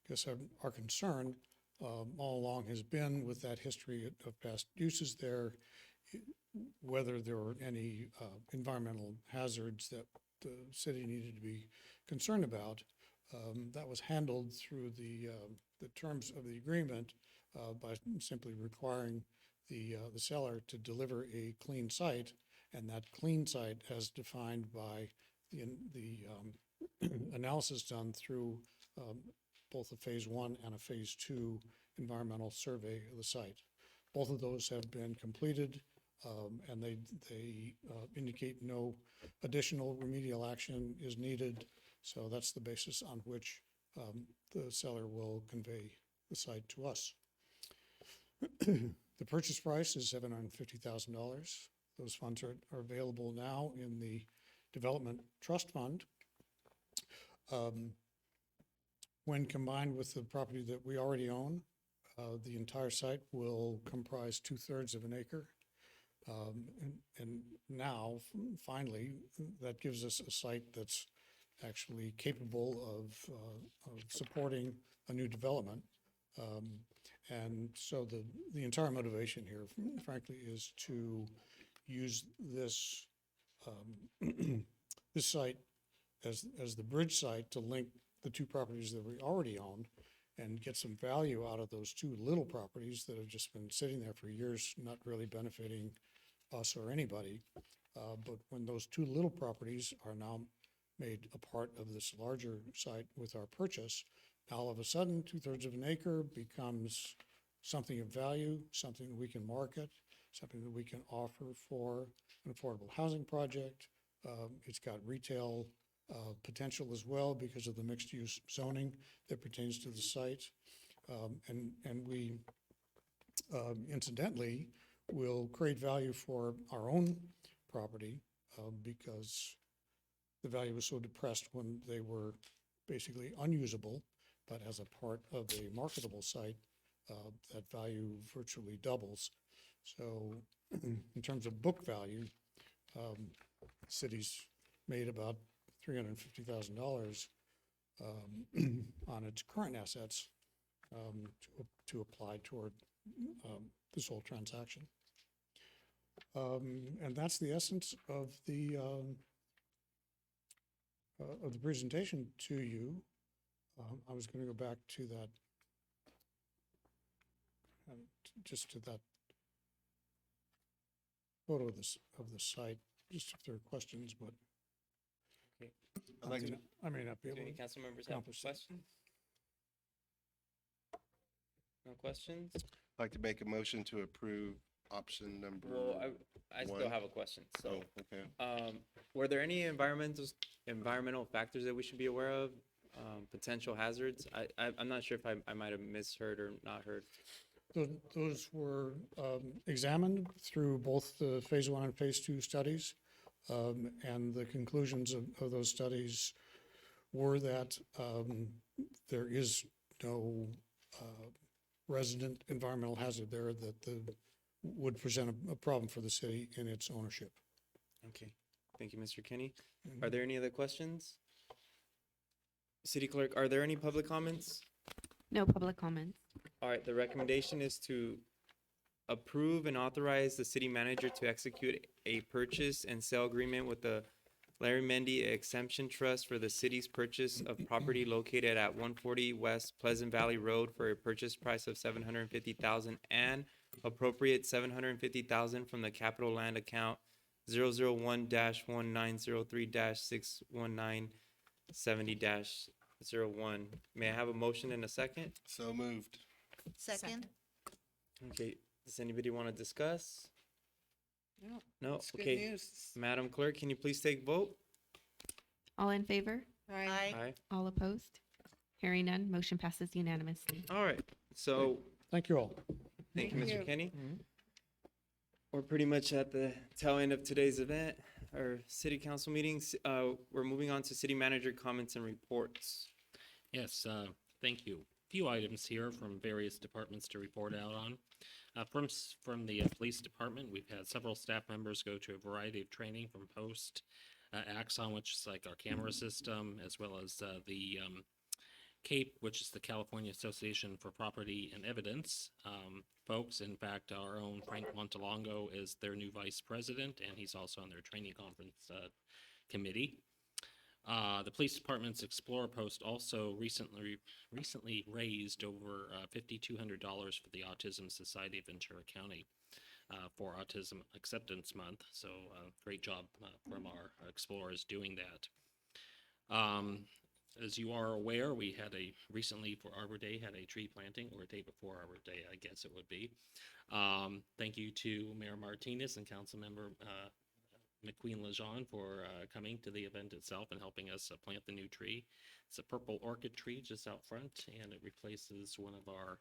guess our concern all along has been with that history of past uses there, whether there were any environmental hazards that the city needed to be concerned about. That was handled through the terms of the agreement by simply requiring the seller to deliver a clean site And that clean site, as defined by the analysis done through both a Phase 1 and a Phase 2 environmental survey of the site. Both of those have been completed, and they indicate no additional remedial action is needed. So that's the basis on which the seller will convey the site to us. The purchase price is $750,000. Those funds are available now in the Development Trust Fund. When combined with the property that we already own, the entire site will comprise 2/3 of an acre. And now, finally, that gives us a site that's actually capable of supporting a new development. And so the entire motivation here, frankly, is to use this this site as the bridge site to link the two properties that we already own and get some value out of those two little properties that have just been sitting there for years, not really benefiting us or anybody. But when those two little properties are now made a part of this larger site with our purchase, now all of a sudden, 2/3 of an acre becomes something of value, something that we can market, something that we can offer for an affordable housing project. It's got retail potential as well because of the mixed-use zoning that pertains to the site. And we incidentally will create value for our own property because the value was so depressed when they were basically unusable, but as a part of a marketable site, that value virtually doubles. So in terms of book value, city's made about $350,000 on its current assets to apply toward this whole transaction. And that's the essence of the presentation to you. I was going to go back to that, just to that photo of the site, just if there are questions, but Okay. I may not be Do able any to. council members have accomplish that. questions? No questions? I'd like to make a motion to approve option number. Well, I still one. have a question. So, Oh, okay. were there any environmental factors that we should be aware of? Potential hazards? I'm not sure if I might have misheard or not heard. Those were examined through both the Phase 1 and Phase 2 studies. And the conclusions of those studies were that there is no resident environmental hazard there that would present a problem for the city in its ownership. Okay. Thank you, Mr. Kenny. Are there any other questions? City Clerk, are there any public comments? No public comments. All right, the recommendation is to approve and authorize the city manager to execute a purchase and sale agreement with the Larry Mendy Exemption Trust for the city's purchase of property located at 140 West Pleasant Valley Road for a purchase price of $750,000 and appropriate $750,000 from the capital land account 001-1903-61970-01. May I have a motion and a second? So moved. Second? Okay, does anybody want to discuss? No, No? it's good Okay, news. Madam Clerk, can you please take vote? All in favor? Aye. Aye. All opposed? Hearing none, motion passes unanimously. All right, so, Thank you all. thank you, Thank Mr. you. Kenny. We're pretty much at the tail end of today's event, our city council meetings. We're moving on to city manager comments and reports. Yes, thank you. Few items here from various departments to report out on. From the police department, we've had several staff members go to a variety of training from Post, Axon, which is like our camera system, as well as the CAPE, which is the California Association for Property and Evidence folks. In fact, our own Frank Montalongo is their new vice president, and he's also on their training conference committee. The police department's Explorer Post also recently raised over $5,200 for the Autism Society of Ventura County. for Autism Acceptance Month. So great job from our explorers doing that. As you are aware, we had recently for Arbor Day, had a tree planting, or a day before Arbor Day, I guess it would be. Thank you to Mayor Martinez and Councilmember McQueen Lejeune for coming to the event itself and helping us plant the new tree. It's a purple orchid tree just out front, and it replaces one of our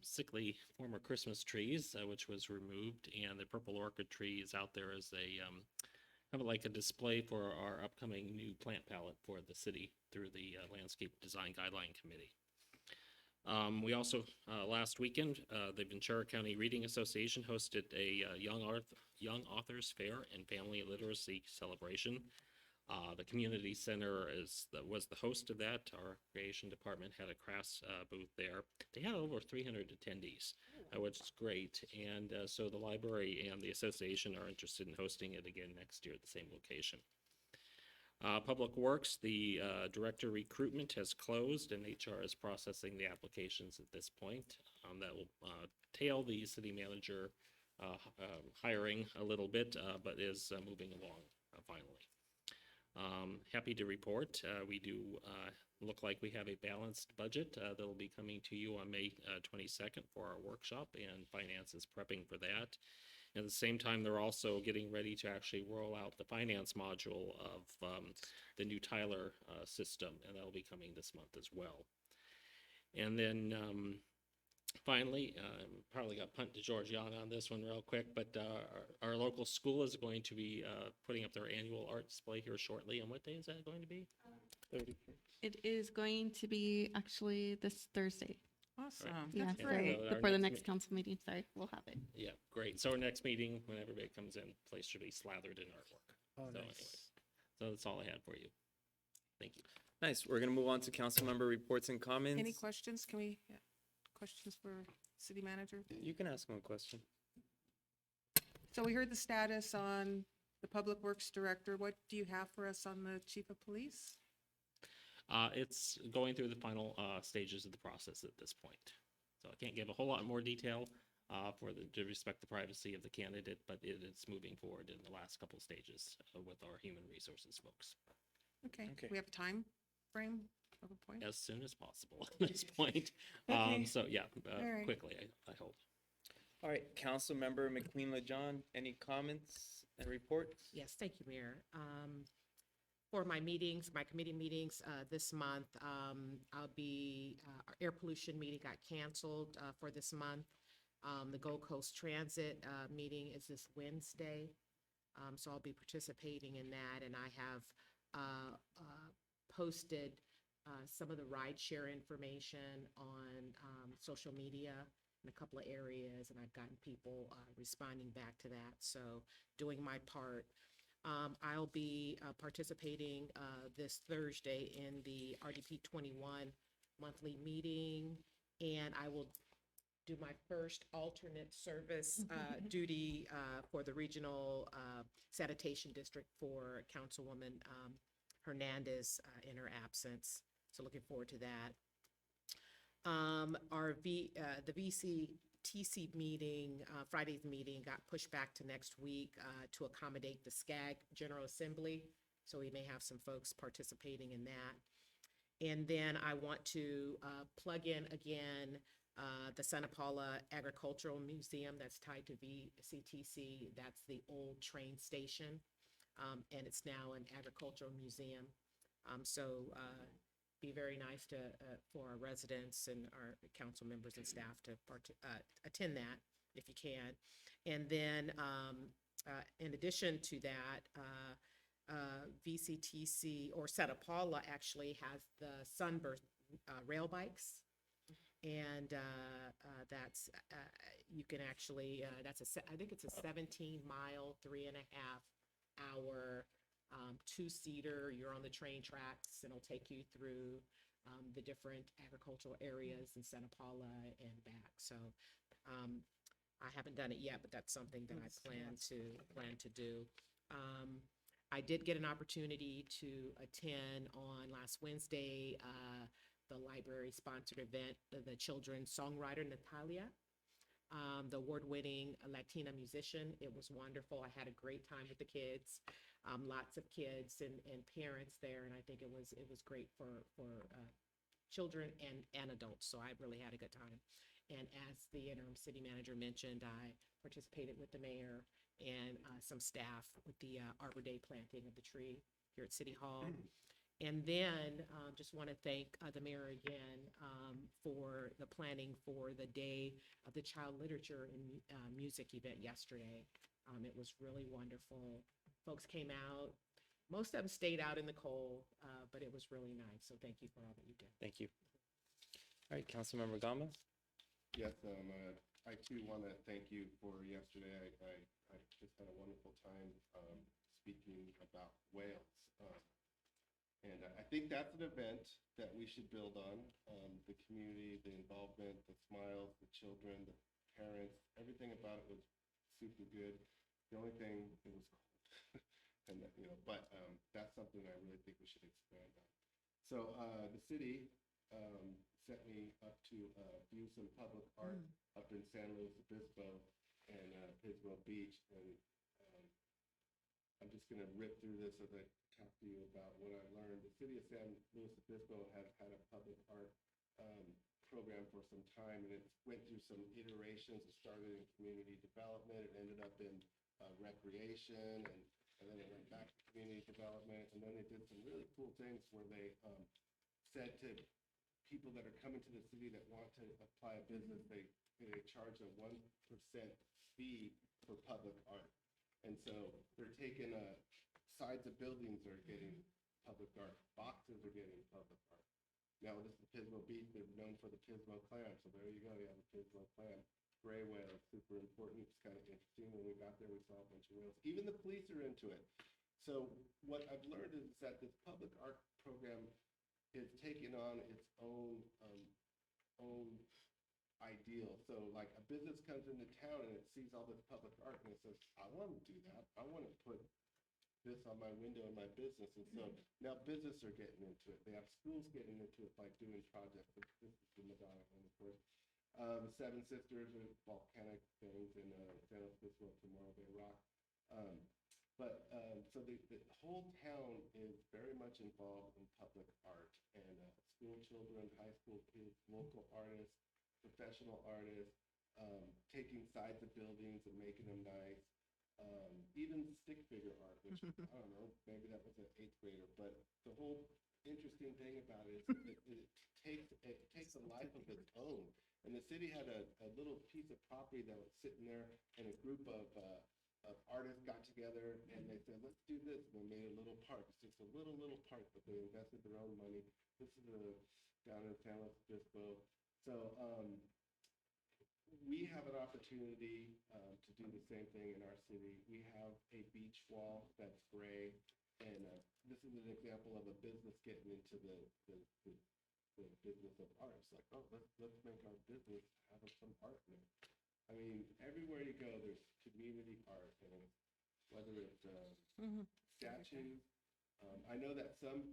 sickly former Christmas trees, which was removed. And the purple orchid tree is out there as a kind of like a display for our upcoming new plant palette for the city through the Landscape Design Guideline Committee. We also, last weekend, the Ventura County Reading Association hosted a Young Authors Fair and Family Literacy Celebration. The community center was the host of that. Our creation department had a crafts booth there. They had over 300 attendees, which is great. And so the library and the association are interested in hosting it again next year at the same location. Public Works, the director recruitment has closed, and HR is processing the applications at this point. That will tail the city manager hiring a little bit, but is moving along finally. Happy to report we do look like we have a balanced budget that will be coming to you on May 22nd for our workshop, and finance is prepping for that. At the same time, they're also getting ready to actually roll out the finance module of the new Tyler system, and that'll be coming this month as well. And then finally, probably got punt to Georgiana on this one real quick, but our local school is going to be putting up their annual art display here shortly. And what day is that going to be? It is going to be actually this Thursday. Awesome. Yeah, That's so great. Our before the next next council meeting, sorry, we'll have it. Yeah, great. So our next meeting, when everybody comes in, place should be slathered in artwork. Oh, So nice. anyways, so that's all I had for you. Thank you. Nice. We're gonna move on to council member reports and comments. Any questions? Can we, questions for city manager? You can ask one question. So we heard the status on the Public Works Director. What do you have for us on the Chief of Police? It's going through the final stages of the process at this point. So I can't give a whole lot more detail to respect the privacy of the candidate, but it is moving forward in the last couple stages with our human resources folks. Okay. Okay. We have a time frame of a point? As soon as possible at this point. Okay. So yeah, All right. quickly, I hope. All right, council member McQueen Lejeune, any comments and reports? Yes, thank you, Mayor. For my meetings, my committee meetings this month, our air pollution meeting got canceled for this month. The Gold Coast Transit meeting is this Wednesday, so I'll be participating in that. And I have posted some of the rideshare information on social media in a couple of areas, and I've gotten people responding back to that. So doing my part. I'll be participating this Thursday in the RDP 21 monthly meeting, and I will do my first alternate service duty for the regional sanitation district for Councilwoman Hernandez in her absence. So looking forward to that. The VCTC meeting, Friday's meeting, got pushed back to next week to accommodate the SCAG General Assembly. So we may have some folks participating in that. And then I want to plug in again the Santa Paula Agricultural Museum that's tied to VCTC. That's the old train station, and it's now an agricultural museum. So be very nice to for our residents and our council members and staff to attend that if you can. And then in addition to that, VCTC or Santa Paula actually has the Sunburst rail bikes. And that's, you can actually, I think it's a 17-mile, 3.5-hour, two-seater. You're on the train tracks, and it'll take you through the different agricultural areas in Santa Paula and back. So I haven't done it yet, but that's something that I plan to do. I did get an opportunity to attend on last Wednesday the library-sponsored event, the children's songwriter Natalia. the award-winning Latina musician. It was wonderful. I had a great time with the kids, lots of kids and parents there, and I think it was great for children and adults. So I really had a good time. And as the interim city manager mentioned, I participated with the mayor and some staff with the Arbor Day planting of the tree here at City Hall. And then just want to thank the mayor again for the planning for the Day of the Child Literature and Music event yesterday. It was really wonderful. Folks came out. Most of them stayed out in the cold, but it was really nice. So thank you for all that you did. Thank you. All right, Councilmember Gama. Yes, I too want to thank you for yesterday. I just had a wonderful time speaking about Wales. And I think that's an event that we should build on. The community, the involvement, the smiles, the children, the parents, everything about it was super good. The only thing, it was cold. And but that's something I really think we should expand on. So the city sent me up to view some public art up in San Luis Obispo and Pismo Beach. And I'm just going to rip through this as I talk to you about what I learned. The city of San Luis Obispo has had a public art program for some time, and it went through some iterations. It started in community development. It ended up in recreation, and then it went back to community development. And then they did some really cool things where they said to people that are coming to the city that want to apply a business, they charge a 1% fee for public art. And so they're taking sides of buildings are getting public art, boxes are getting public art. Now this is Pismo Beach, they're known for the Pismo clam, so there you go, you have a Pismo clam. Gray whale, super important. It's kind of interesting. When we got there, we saw a bunch of whales. Even the police are into it. So what I've learned is that this public art program is taking on its own ideal. So like a business comes into town and it sees all this public art and it says, I want to do that. I want to put this on my window in my business. And so now business are getting into it. They have schools getting into it by doing projects. This is the Madonna one, of course. Seven Sisters are volcanic things in San Francisco, Tomorrow Bay Rock. So the whole town is very much involved in public art, and school children, high school kids, local artists, professional artists, taking sides of buildings and making them nice. Even stick figure art, which I don't know, maybe that was an 8th grader, but the whole interesting thing about it is it takes a life of its own. And the city had a little piece of property that was sitting there, and a group of artists got together and they said, let's do this. And they made a little park. It's just a little park, but they invested their own money. This is down in San Luis Obispo. So we have an opportunity to do the same thing in our city. We have a beach wall that's gray, and this is an example of a business getting into the business of art. It's like, oh, let's make our business have some art in it. I mean, everywhere you go, there's community art, and whether it's statues. I know that some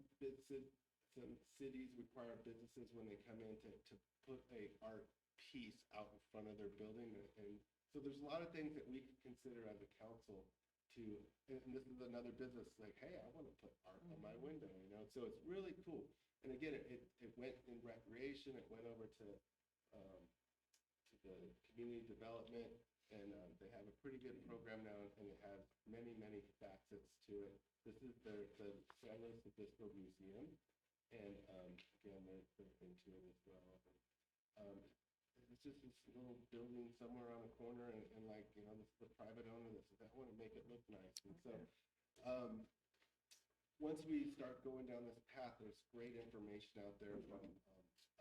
cities require businesses when they come in to put a art piece out in front of their building, and so there's a lot of things that we could consider as a council to, and this is another business, like, hey, I want to put art on my window, so it's really cool. And again, it went in recreation, it went over to the community development, and they have a pretty good program now, and it has many facets to it. This is the San Luis Obispo Museum, and again, they're into it as well. It's just this little building somewhere on the corner, and like, this is the private owner that says, I want to make it look nice. And so once we start going down this path, there's great information out there from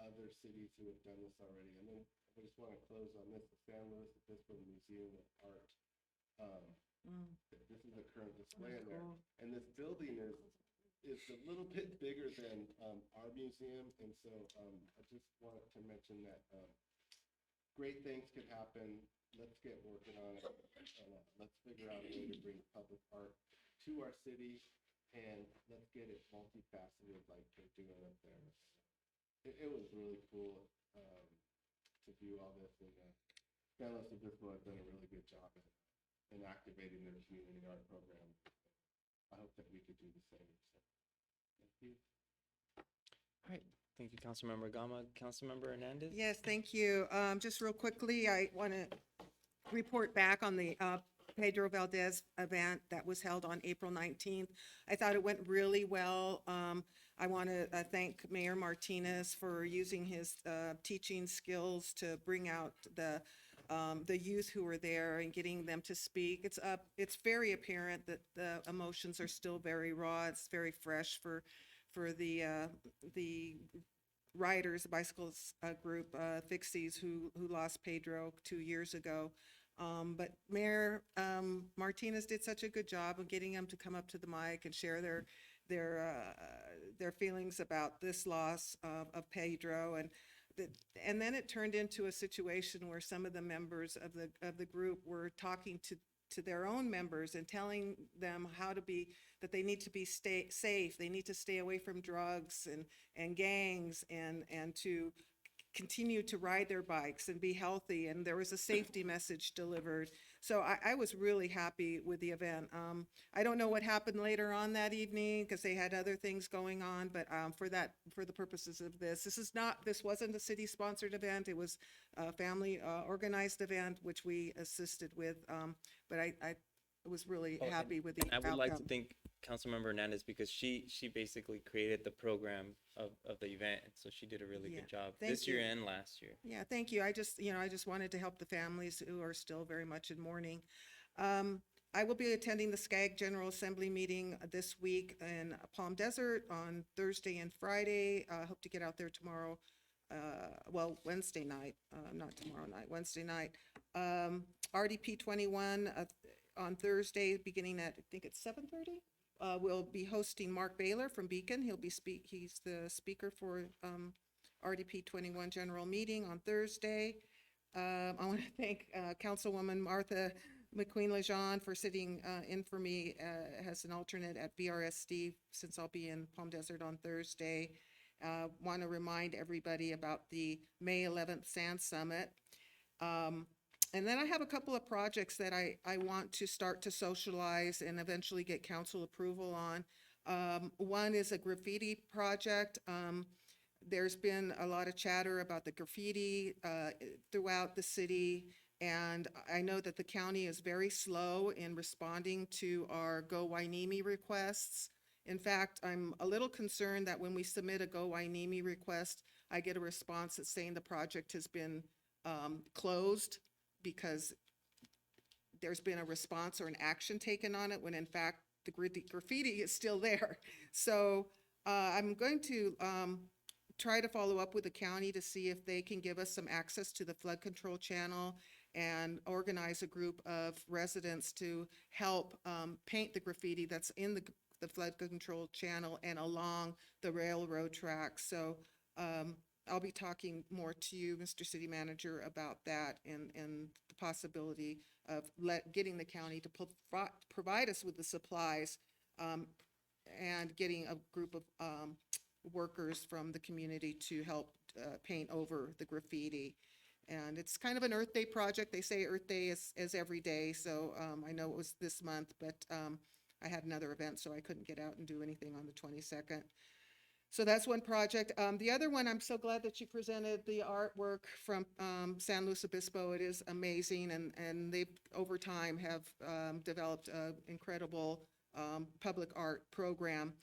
other cities who have done this already. And then I just want to close on this, the San Luis Obispo Museum of Art. This is the current display in there. And this building is a little bit bigger than our museum. And so I just wanted to mention that great things could happen. Let's get working on it. And let's figure out a way to bring public art to our city. And let's get it multifaceted like they're doing up there. It was really cool to view all this. And San Luis Obispo has done a really good job in activating their community art program. I hope that we could do the same. So, thank you. All right, thank you, Councilmember Gama. Councilmember Hernandez? Yes, thank you. Just real quickly, I want to report back on the Pedro Valdez event that was held on April 19th. I thought it went really well. I want to thank Mayor Martinez for using his teaching skills to bring out the youth who were there and getting them to speak. It's very apparent that the emotions are still very raw. It's very fresh for the riders, the bicycles group, Fixies, who lost Pedro 2 years ago. But Mayor Martinez did such a good job of getting them to come up to the mic and share their feelings about this loss of Pedro, and then it turned into a situation where some of the members of the group were talking to their own members and telling them that they need to stay safe, they need to stay away from drugs and gangs, and to continue to ride their bikes and be healthy. And there was a safety message delivered. So I was really happy with the event. I don't know what happened later on that evening because they had other things going on, but for the purposes of this wasn't a city-sponsored event. It was a family organized event, which we assisted with. But I was really Oh, and happy with the I would like to outcome. thank Councilmember Hernandez because she basically created the program of the event. So she did a really Yeah, good job thank this year you. and last year. Yeah, thank you. I just wanted to help the families who are still very much in mourning. I will be attending the SCAG General Assembly meeting this week in Palm Desert on Thursday and Friday. I hope to get out there tomorrow, Wednesday night, not tomorrow night, Wednesday night. RDP 21 on Thursday, beginning at, I think it's 7:30. We'll be hosting Mark Baylor from Beacon. He's the speaker for RDP 21 general meeting on Thursday. I want to thank Councilwoman Martha McQueen-Lejean for sitting in for me as an alternate at BRSD since I'll be in Palm Desert on Thursday. Want to remind everybody about the May 11th Sand Summit. And then I have a couple of projects that I want to start to socialize and eventually get council approval on. One is a graffiti project. There's been a lot of chatter about the graffiti throughout the city, and I know that the county is very slow in responding to our Go Wainimi requests. In fact, I'm a little concerned that when we submit a Go Wainimi request, I get a response that's saying the project has been closed because there's been a response or an action taken on it, when in fact the graffiti is still there. So I'm going to try to follow up with the county to see if they can give us some access to the flood control channel and organize a group of residents to help paint the graffiti that's in the flood control channel and along the railroad tracks. So I'll be talking more to you, Mr. City Manager, about that and the possibility of getting the county to provide us with the supplies and getting a group of workers from the community to help paint over the graffiti. And it's kind of an Earth Day project. They say Earth Day is every day, so I know it was this month, but I had another event, so I couldn't get out and do anything on the 22nd. So that's one project. The other one, I'm so glad that you presented the artwork from San Luis Obispo. It is amazing, and they over time have developed an incredible public art program.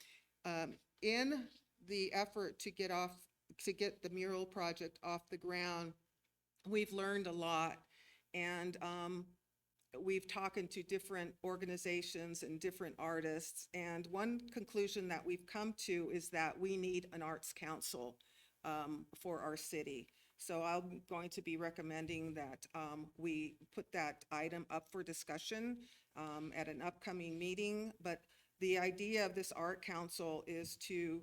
In the effort to get the mural project off the ground, we've learned a lot, and we've talked to different organizations and different artists, and one conclusion that we've come to is that we need an arts council for our city. So I'm going to be recommending that we put that item up for discussion at an upcoming meeting. But the idea of this art council is to,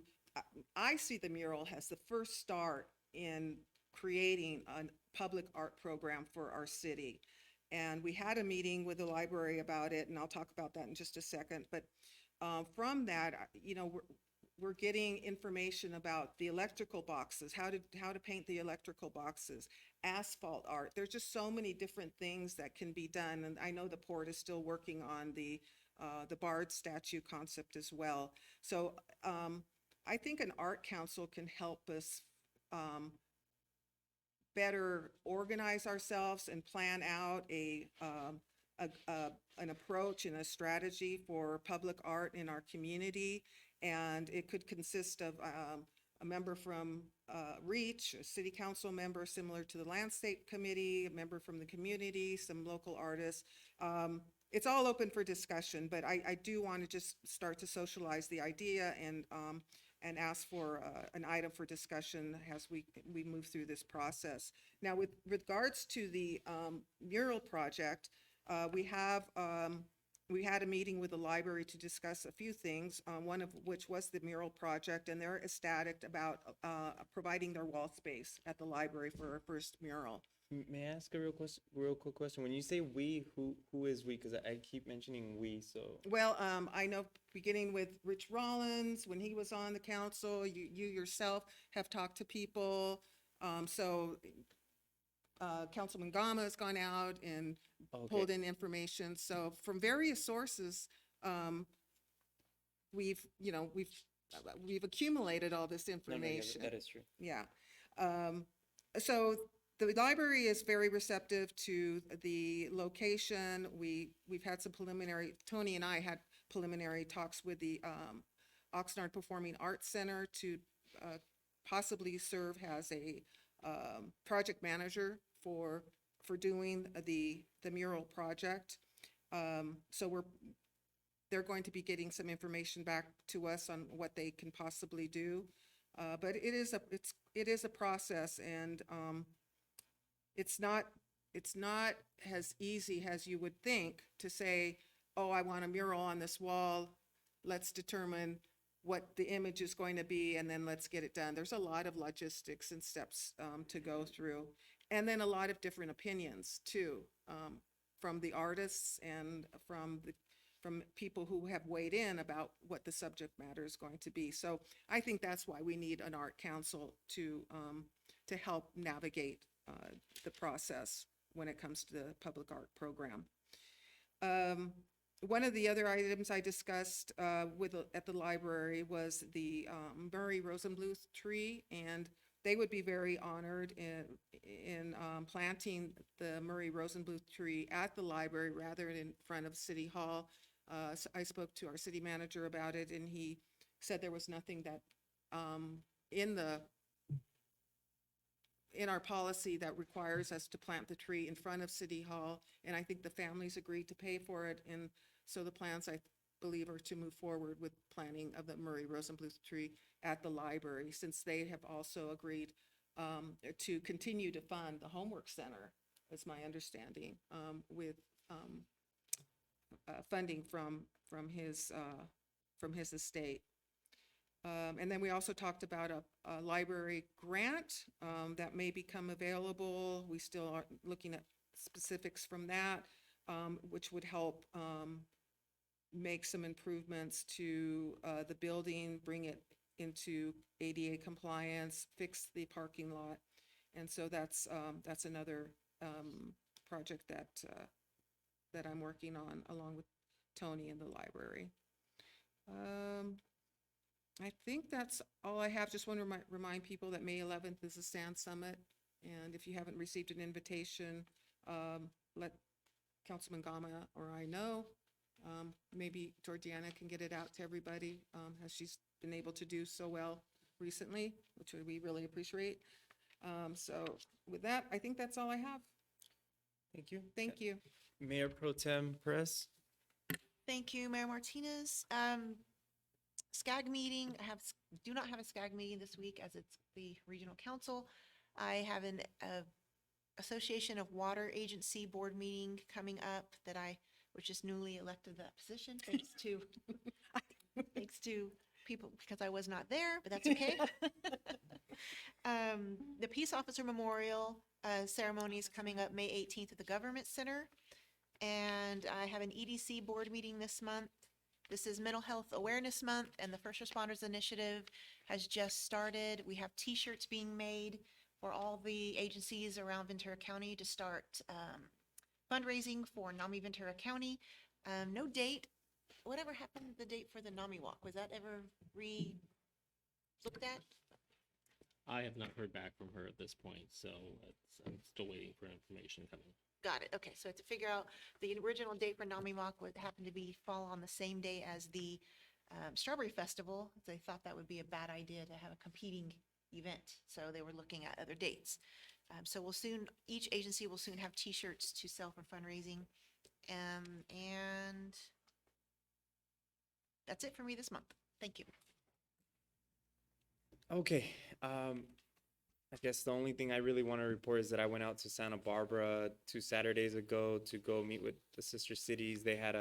I see the mural as the first start in creating a public art program for our city. And we had a meeting with the library about it, and I'll talk about that in just a second. But from that, we're getting information about the electrical boxes, how to paint the electrical boxes, asphalt art. There's just so many different things that can be done. And I know the port is still working on the Bard statue concept as well. So I think an art council can help us better organize ourselves and plan out an approach and a strategy for public art in our community. And it could consist of a member from REACH, a city council member similar to the landscape committee, a member from the community, some local artists. It's all open for discussion, but I do want to just start to socialize the idea and ask for an item for discussion as we move through this process. Now, with regards to the mural project, we had a meeting with the library to discuss a few things, one of which was the mural project, and they're ecstatic about providing their wall space at the library for our first mural. May I ask a real quick question? When you say we, who is we? Because I keep mentioning we, so. Well, I know beginning with Rich Rollins, when he was on the council, you yourself have talked to people. So Councilman Gama has gone out and pulled in information. So from various sources, we've accumulated all this No, yeah, information. that is true. Yeah. So the library is very receptive to the location. We've had some preliminary, Tony and I had preliminary talks with the Oxnard Performing Arts Center to possibly serve as a project manager for doing the mural project. So they're going to be getting some information back to us on what they can possibly do. But it is a process, and it's not as easy as you would think to say, oh, I want a mural on this wall. Let's determine what the image is going to be, and then let's get it done. There's a lot of logistics and steps to go through, and then a lot of different opinions too, from the artists and from people who have weighed in about what the subject matter is going to be. So I think that's why we need an art council to help navigate the process when it comes to the public art program. One of the other items I discussed at the library was the Murray Rosenbluth tree, and they would be very honored in planting the Murray Rosenbluth tree at the library rather than in front of City Hall. So I spoke to our city manager about it, and he said there was nothing that in our policy that requires us to plant the tree in front of City Hall, and I think the families agreed to pay for it, and so the plans, I believe, are to move forward with planting of the Murray Rosenbluth tree at the library, since they have also agreed to continue to fund the Homework Center, is my understanding, with funding from his estate. And then we also talked about a library grant that may become available. We still are looking at specifics from that, which would help make some improvements to the building, bring it into ADA compliance, fix the parking lot. And so that's another project that I'm working on along with Tony and the library. I think that's all I have. Just want to remind people that May 11th is the SAND Summit. And if you haven't received an invitation, let Councilman Gama or I know. Maybe Georgiana can get it out to everybody, as she's been able to do so well recently, which we really appreciate. So with that, I think that's all I have. Thank you. Thank you. Mayor Pro Tem Perez. Thank you, Mayor Martinez. SCAG meeting, do not have a SCAG meeting this week as it's the regional council. I have an Association of Water Agency board meeting coming up that I was just newly elected that position thanks to people because I was not there, but that's okay. The Peace Officer Memorial ceremony is coming up May 18th at the Government Center. And I have an EDC board meeting this month. This is Mental Health Awareness Month, and the First Responders Initiative has just started. We have T-shirts being made for all the agencies around Ventura County to start fundraising for NAMI Ventura County. No date. Whatever happened to the date for the NAMI Walk? Was that ever looked at? I have not heard back from her at this point, so I'm still waiting for information coming. Got it. Okay, so to figure out the original date for NAMI Walk would happen to be fall on the same day as the Strawberry Festival. They thought that would be a bad idea to have a competing event, so they were looking at other dates. So each agency will soon have T-shirts to sell for fundraising, and that's it for me this month. Thank you. Okay, I guess the only thing I really want to report is that I went out to Santa Barbara 2 Saturdays ago to go meet with the sister cities. They had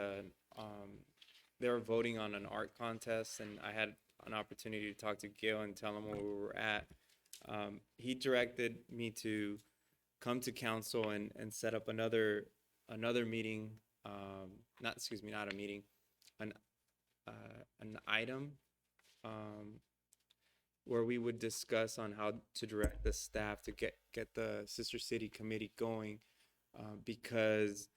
they were voting on an art contest, and I had an opportunity to talk to Gail and tell him where we were at. He directed me to come to council and set up another meeting, not a meeting, an item, where we would discuss on how to direct the staff to get the Sister City Committee going, because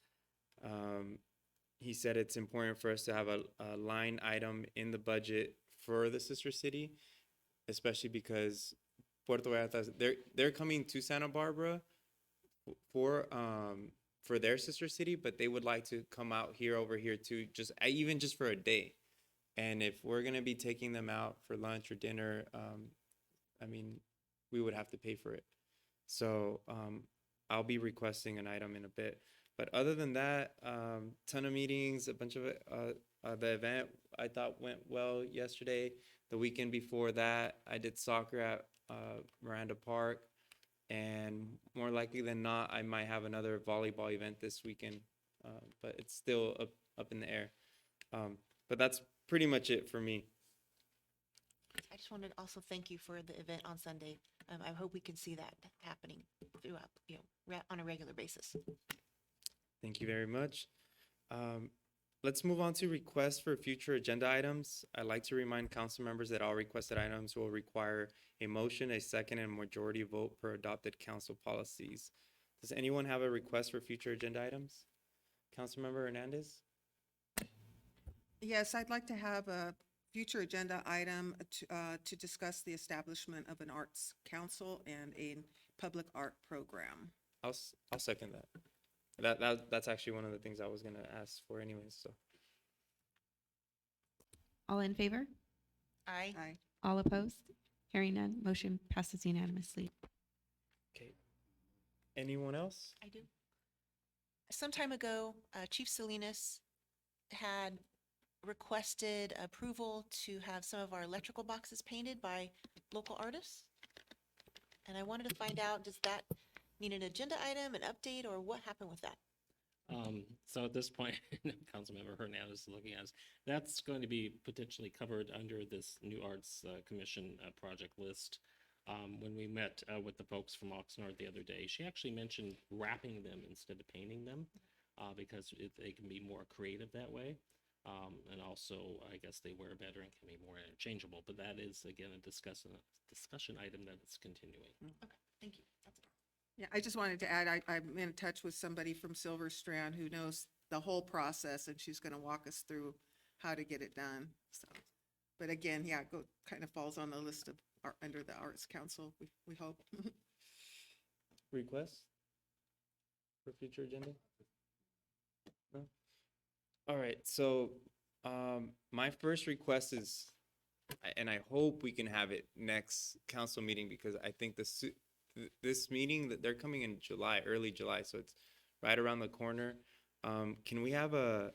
he said it's important for us to have a line item in the budget for the Sister City, especially because Puerto Vallarta, they're coming to Santa Barbara for their sister city, but they would like to come out over here too, even just for a day. And if we're gonna be taking them out for lunch or dinner, I mean, we would have to pay for it. So I'll be requesting an item in a bit. But other than that, ton of meetings, a bunch of it. The event I thought went well yesterday. The weekend before that, I did soccer at Miranda Park. And more likely than not, I might have another volleyball event this weekend. But it's still up in the air. But that's pretty much it for me. I just wanted to also thank you for the event on Sunday. I hope we can see that happening throughout, on a regular basis. Thank you very much. Let's move on to requests for future agenda items. I'd like to remind council members that all requested items will require a motion, a second, and majority vote per adopted council policies. Does anyone have a request for future agenda items? Councilmember Hernandez? Yes, I'd like to have a future agenda item to discuss the establishment of an arts council and a public art program. I'll second that. That's actually one of the things I was gonna ask for anyways, so. All in favor? Aye. Aye. All opposed? Hearing none, motion passes unanimously. Okay. Anyone else? I do. Some time ago, Chief Salinas had requested approval to have some of our electrical boxes painted by local artists. And I wanted to find out, does that need an agenda item, an update, or what happened with that? So at this point, Councilmember Hernandez is looking at us. That's going to be potentially covered under this new Arts Commission project list. When we met with the folks from Oxnard the other day, she actually mentioned wrapping them instead of painting them because they can be more creative that way. And also, I guess they wear better and can be more interchangeable. But that is, again, a discussion item that is continuing. Okay, thank you. That's all. Yeah, I just wanted to add, I'm in touch with somebody from Silver Strand who knows the whole process, and she's gonna walk us through how to get it done, so. But again, yeah, kind of falls on the list of, under the Arts Council, we hope. Requests for future agenda? No? All right, so my first request is, and I hope we can have it next council meeting, because I think this meeting, that they're coming in July, early July, so it's right around the corner. Can we have a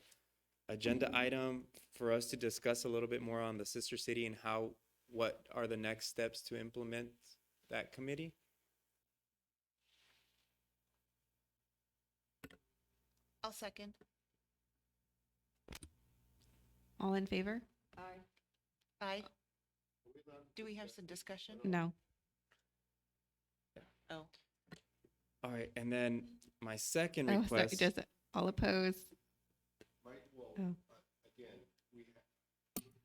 agenda item for us to discuss a little bit more on the sister city and what are the next steps to implement that committee? I'll second. All in favor? Aye. Do we have some discussion? No. Oh, All right, and then my second Oh, sorry, request. just all opposed? Right, well, Oh. again,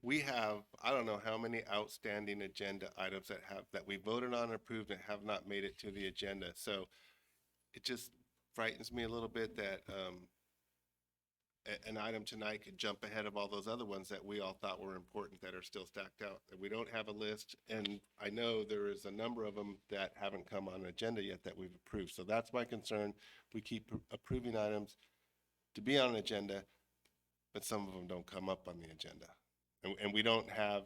we have, I don't know how many outstanding agenda items that we voted on and approved and have not made it to the agenda. So it just frightens me a little bit that, an item tonight could jump ahead of all those other ones that we all thought were important that are still stacked out. And we don't have a list, and I know there is a number of them that haven't come on an agenda yet that we've approved. So that's my concern. We keep approving items to be on an agenda, but some of them don't come up on the agenda. And we don't have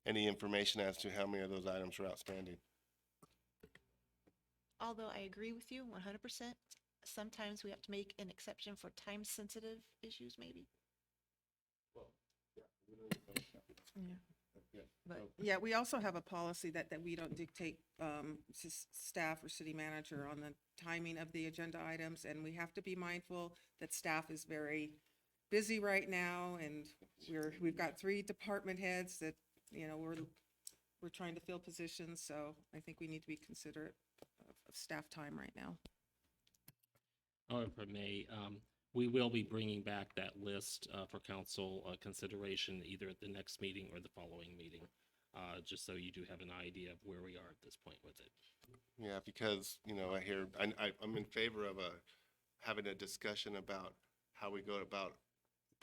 any information as to how many of those items are outstanding. Although I agree with you 100%, sometimes we have to make an exception for time-sensitive issues, maybe. But Yeah, we also have a policy that we don't dictate staff or city manager on the timing of the agenda items, and we have to be mindful that staff is very busy right now, and we've got 3 department heads that, you know, we're trying to fill positions, so I think we need to be considerate of staff time right now. However, if I may, we will be bringing back that list for council consideration either at the next meeting or the following meeting, just so you do have an idea of where we are at this point with it. Yeah, because, you know, I'm in favor of having a discussion about how we go about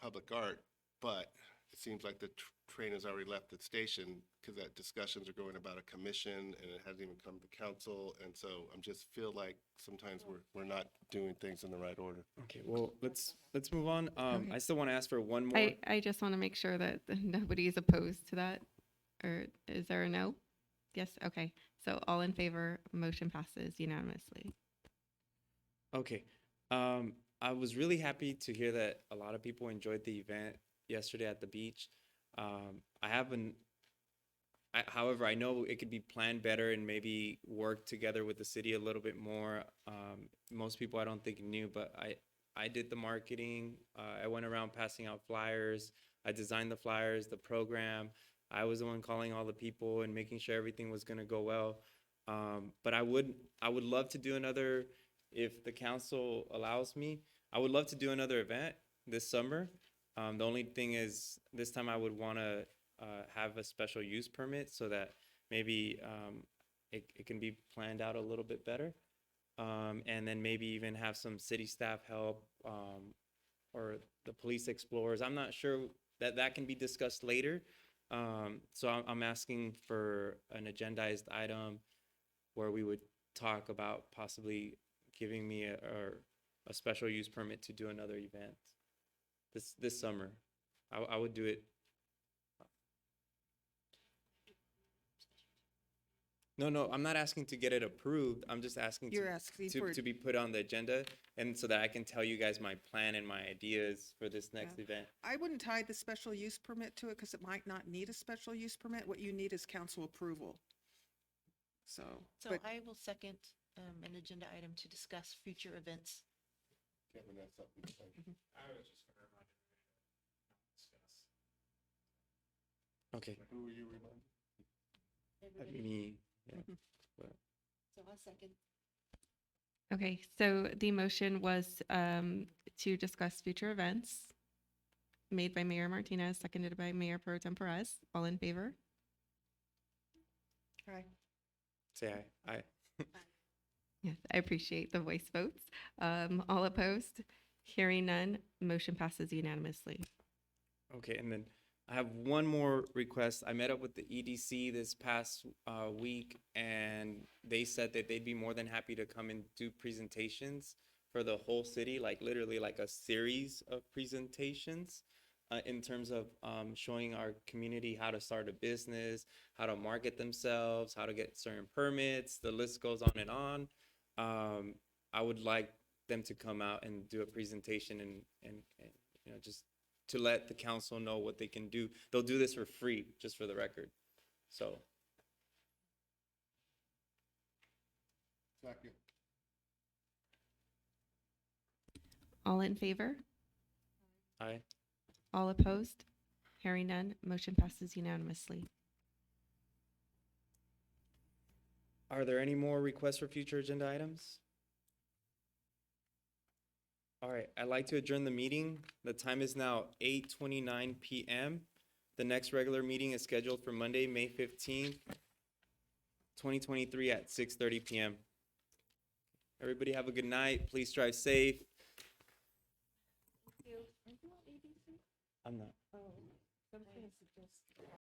public art, but it seems like the train has already left the station because that discussions are going about a commission and it hasn't even come to council. And so I'm just feel like sometimes we're not doing things in the right order. Okay, well, let's move on. Okay. I still want to ask for one more. I just want to make sure that nobody is opposed to that. Or is there a no? Yes, okay. So all in favor, motion passes unanimously. Okay. I was really happy to hear that a lot of people enjoyed the event yesterday at the beach. However, I know it could be planned better and maybe work together with the city a little bit more. Most people I don't think knew, but I did the marketing. I went around passing out flyers. I designed the flyers, the program. I was the one calling all the people and making sure everything was going to go well. But I would love to do another, if the council allows me, I would love to do another event this summer. The only thing is this time I would want to have a special use permit so that maybe it can be planned out a little bit better. And then maybe even have some city staff help or the police explorers. I'm not sure that can be discussed later. So I'm asking for an agendized item where we would talk about possibly giving me a special use permit to do another event this summer. I would do it. No, I'm not asking to get it approved. I'm just asking You're asking for to be put on the agenda and so that I can tell you guys my plan and my ideas for this next event. I wouldn't tie the special use permit to it because it might not need a special use permit. What you need is council approval. So, So but I will second an agenda item to discuss future events. Kevin, that's something to say. Okay. Who were you reminding? Me. Yeah. So I'll second. Okay, so the motion was to discuss future events made by Mayor Martinez, seconded by Mayor Pro Tem Perez. All in favor? Aye. Say aye. Aye. Yes, I appreciate the voice votes. All opposed? Hearing none, motion passes unanimously. Okay, and then I have one more request. I met up with the EDC this past week, and they said that they'd be more than happy to come and do presentations for the whole city, like literally like a series of presentations in terms of showing our community how to start a business, how to market themselves, how to get certain permits. The list goes on and on. I would like them to come out and do a presentation and you know, just to let the council know what they can do. They'll do this for free, just for the record. So, Second. All in favor? aye. All opposed? Hearing none, motion passes unanimously. Are there any more requests for future agenda items? All right, I'd like to adjourn the meeting. The time is now 8:29 p.m. The next regular meeting is scheduled for Monday, May 15th, 2023 at 6:30 PM. Everybody have a good night. Please drive safe. I'm not.